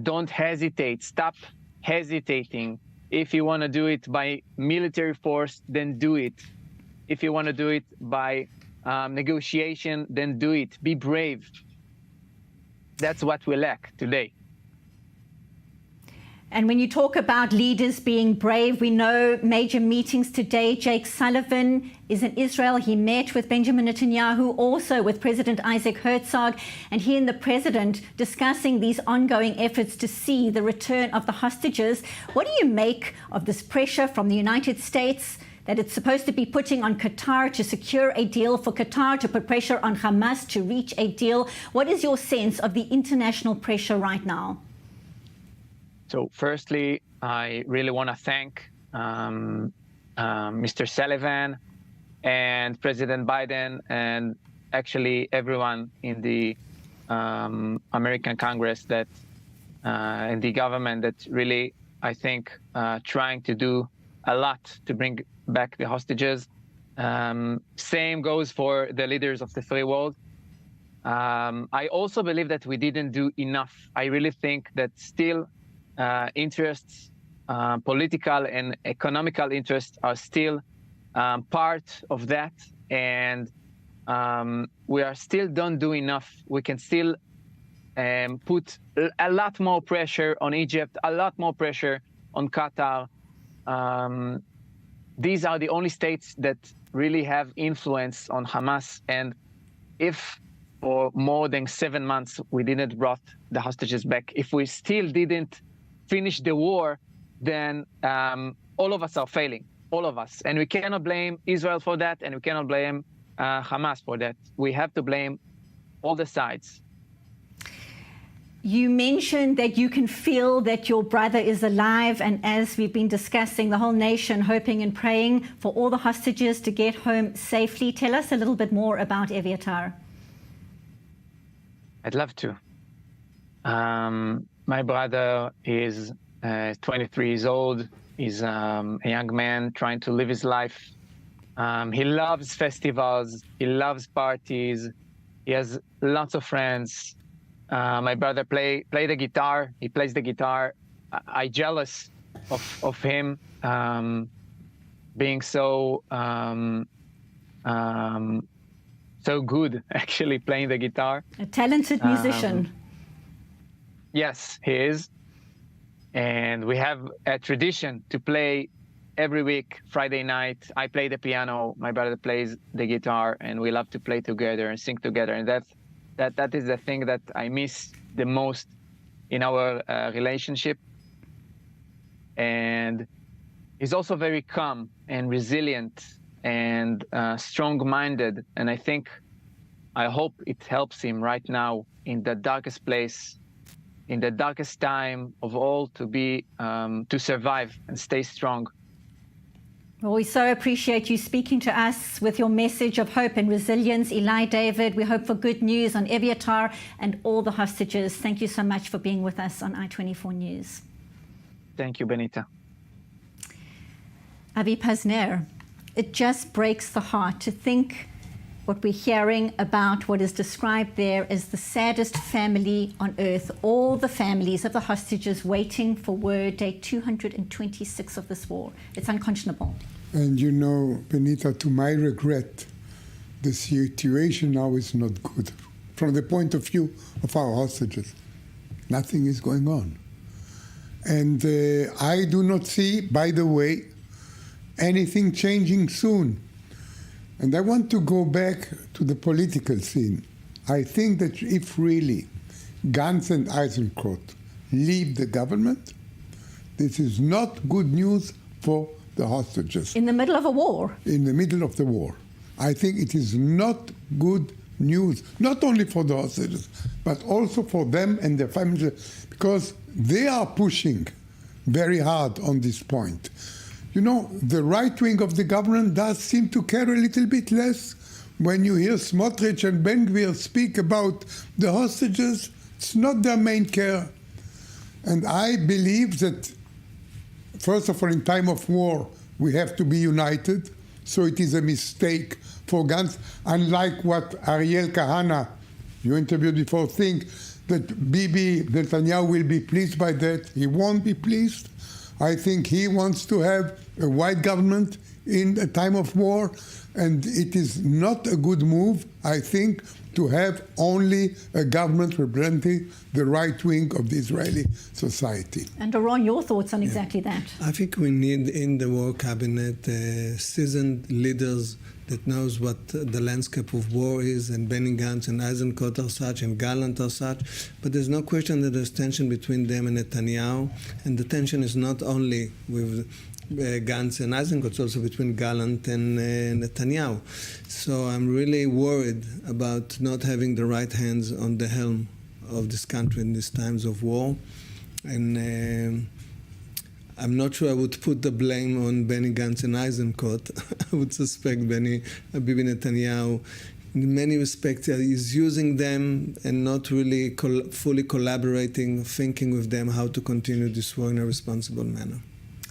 [SPEAKER 16] Don't hesitate. Stop hesitating. If you want to do it by military force, then do it. If you want to do it by negotiation, then do it. Be brave. That's what we lack today.
[SPEAKER 20] And when you talk about leaders being brave, we know major meetings today. Jake Sullivan is in Israel. He met with Benjamin Netanyahu, also with President Isaac Herzog, and he and the president discussing these ongoing efforts to see the return of the hostages. What do you make of this pressure from the United States that it's supposed to be putting on Qatar to secure a deal, for Qatar to put pressure on Hamas to reach a deal? What is your sense of the international pressure right now?
[SPEAKER 16] So firstly, I really want to thank Mr. Sullivan and President Biden and actually everyone in the American Congress that and the government that really, I think, trying to do a lot to bring back the hostages. Same goes for the leaders of the free world. I also believe that we didn't do enough. I really think that still interests, political and economical interests are still part of that. And we are still don't do enough. We can still put a lot more pressure on Egypt, a lot more pressure on Qatar. These are the only states that really have influence on Hamas. And if for more than 7 months we didn't brought the hostages back, if we still didn't finish the war, then all of us are failing, all of us. And we cannot blame Israel for that, and we cannot blame Hamas for that. We have to blame all the sides.
[SPEAKER 20] You mentioned that you can feel that your brother is alive, and as we've been discussing, the whole nation hoping and praying for all the hostages to get home safely. Tell us a little bit more about Eviatar.
[SPEAKER 16] I'd love to. My brother is 23 years old. He's a young man trying to live his life. He loves festivals. He loves parties. He has lots of friends. My brother play the guitar. He plays the guitar. I'm jealous of him being so so good, actually, playing the guitar.
[SPEAKER 20] A talented musician.
[SPEAKER 16] Yes, he is. And we have a tradition to play every week, Friday night. I play the piano, my brother plays the guitar, and we love to play together and sing together. And that is the thing that I miss the most in our relationship. And he's also very calm and resilient and strong-minded. And I hope it helps him right now in the darkest place, in the darkest time of all, to survive and stay strong.
[SPEAKER 20] Well, we so appreciate you speaking to us with your message of hope and resilience. Eli David, we hope for good news on Eviatar and all the hostages. Thank you so much for being with us on I-24 News.
[SPEAKER 16] Thank you, Benita.
[SPEAKER 20] Avi Pazner, it just breaks the heart to think what we're hearing about what is described there as the saddest family on earth. All the families of the hostages waiting for word, day 226 of this war. It's unconscionable.
[SPEAKER 22] And you know, Benita, to my regret, the situation now is not good. From the point of view of our hostages, nothing is going on. And I do not see, by the way, anything changing soon. And I want to go back to the political scene. I think that if really Gantz and Eisenkot leave the government, this is not good news for the hostages.
[SPEAKER 20] In the middle of a war.
[SPEAKER 22] In the middle of the war. I think it is not good news, not only for the hostages, but also for them and their families, because they are pushing very hard on this point. You know, the right wing of the government does seem to care a little bit less. When you hear Smotrich and Ben-Gvir speak about the hostages, it's not their main care. And I believe that, first of all, in time of war, we have to be united. So it is a mistake for Gantz, unlike what Ariel Kahana, you interviewed before, think that Bibi Netanyahu will be pleased by that. He won't be pleased. I think he wants to have a white government in a time of war, and it is not a good move, I think, to have only a government representing the right wing of the Israeli society.
[SPEAKER 20] And Doron, your thoughts on exactly that?
[SPEAKER 7] I think we need in the war cabinet seasoned leaders that knows what the landscape of war is, and Benny Gantz and Eisenkot are such, and Gallant are such. But there's no question that there's tension between them and Netanyahu, and the tension is not only with Gantz and Eisenkot, it's also between Gallant and Netanyahu. So I'm really worried about not having the right hands on the helm of this country in these times of war. And I'm not sure I would put the blame on Benny Gantz and Eisenkot. I would suspect Bibi Netanyahu, in many respects, is using them and not really fully collaborating, thinking with them how to continue this war in a responsible manner.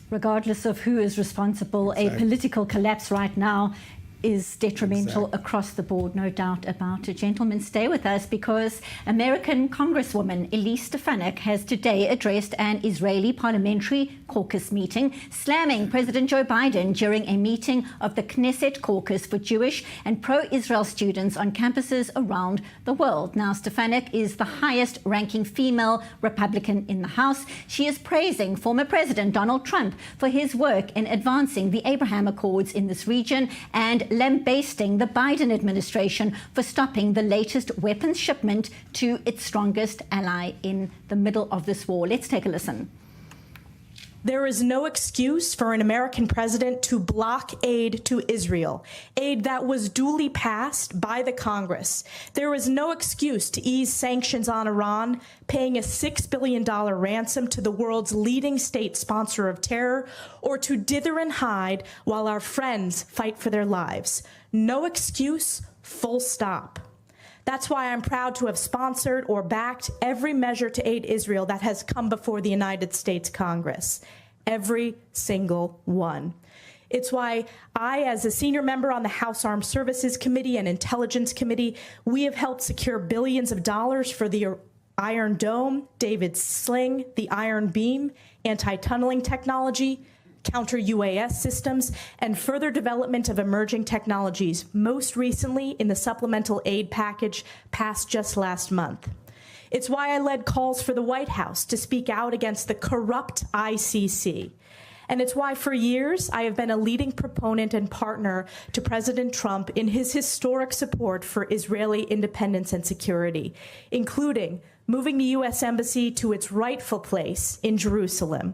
[SPEAKER 20] Regardless of who is responsible, exactly. A political collapse right now is detrimental across the board, no doubt about it. Gentlemen, stay with us, because American Congresswoman Elise Stefanik has today addressed an Israeli parliamentary caucus meeting, slamming President Joe Biden during a meeting of the Knesset Caucus for Jewish and pro-Israel students on campuses around the world. Now, Stefanik is the highest-ranking female Republican in the House. She is praising former President Donald Trump for his work in advancing the Abraham Accords in this region, and lambasting the Biden administration for stopping the latest weapons shipment to its strongest ally in the middle of this war. Let's take a listen.
[SPEAKER 17] There is no excuse for an American president to block aid to Israel, aid that was duly passed by the Congress. There is no excuse to ease sanctions on Iran, paying a $6 billion ransom to the world's leading state sponsor of terror, or to dither and hide while our friends fight for their lives. No excuse, full stop. That's why I'm proud to have sponsored or backed every measure to aid Israel that has come before the United States Congress. Every single one. It's why I, as a senior member on the House Armed Services Committee and Intelligence Committee, we have helped secure billions of dollars for the Iron Dome, David's Sling, the Iron Beam, anti-tunneling technology, counter-UAS systems, and further development of emerging technologies, most recently in the supplemental aid package passed just last month. It's why I led calls for the White House to speak out against the corrupt ICC. And it's why for years I have been a leading proponent and partner to President Trump in his historic support for Israeli independence and security, including moving the U.S. Embassy to its rightful place in Jerusalem.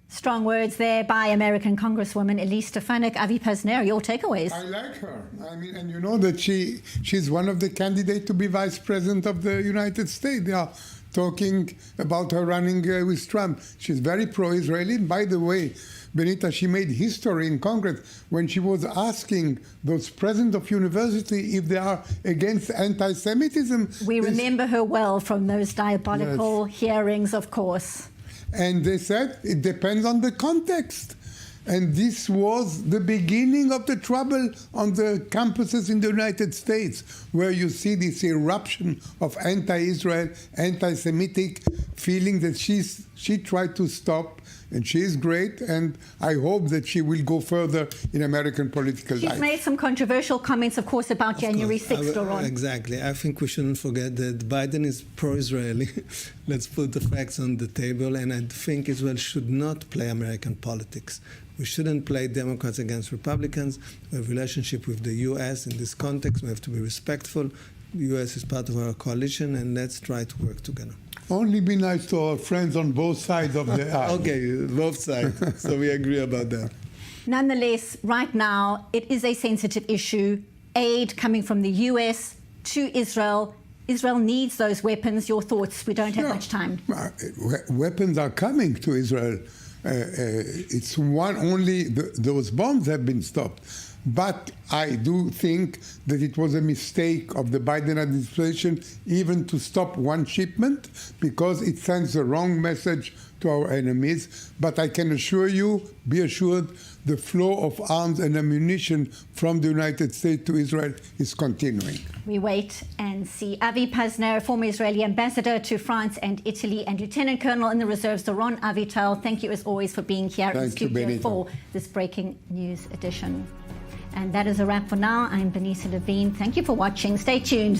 [SPEAKER 20] Strong words there by American Congresswoman Elise Stefanik. Avi Pazner, your takeaways?
[SPEAKER 22] I like her. I mean, and you know that she's one of the candidates to be vice president of the United States. They are talking about her running with Trump. She's very pro-Israeli. By the way, Benita, she made history in Congress when she was asking those presidents of university if they are against anti-Semitism.
[SPEAKER 20] We remember her well from those diabolical hearings, of course.
[SPEAKER 22] And they said it depends on the context. And this was the beginning of the trouble on the campuses in the United States, where you see this eruption of anti-Israel, anti-Semitic feeling that she tried to stop. And she is great, and I hope that she will go further in American political life.
[SPEAKER 20] She's made some controversial comments, of course, about January 6th, Doron.
[SPEAKER 7] Exactly. I think we shouldn't forget that Biden is pro-Israeli. Let's put the facts on the table, and I think Israel should not play American politics. We shouldn't play Democrats against Republicans. We have a relationship with the U.S. in this context. We have to be respectful. The U.S. is part of our coalition, and let's try to work together.
[SPEAKER 22] Only be nice to our friends on both sides of the aisle.
[SPEAKER 7] Okay, both sides. So we agree about that.
[SPEAKER 20] Nonetheless, right now, it is a sensitive issue. Aid coming from the U.S. to Israel. Israel needs those weapons. Your thoughts? We don't have much time.
[SPEAKER 22] Weapons are coming to Israel. It's only those bombs have been stopped. But I do think that it was a mistake of the Biden administration even to stop one shipment, because it sends the wrong message to our enemies. But I can assure you, be assured, the flow of arms and ammunition from the United States to Israel is continuing.
[SPEAKER 20] We wait and see. Avi Pazner, former Israeli ambassador to France and Italy, and Lieutenant Colonel in the Reserves, Doron Avital, thank you as always for being here in studio for this breaking news edition. And that is a wrap for now. I'm Benita Levine. Thank you for watching. Stay tuned.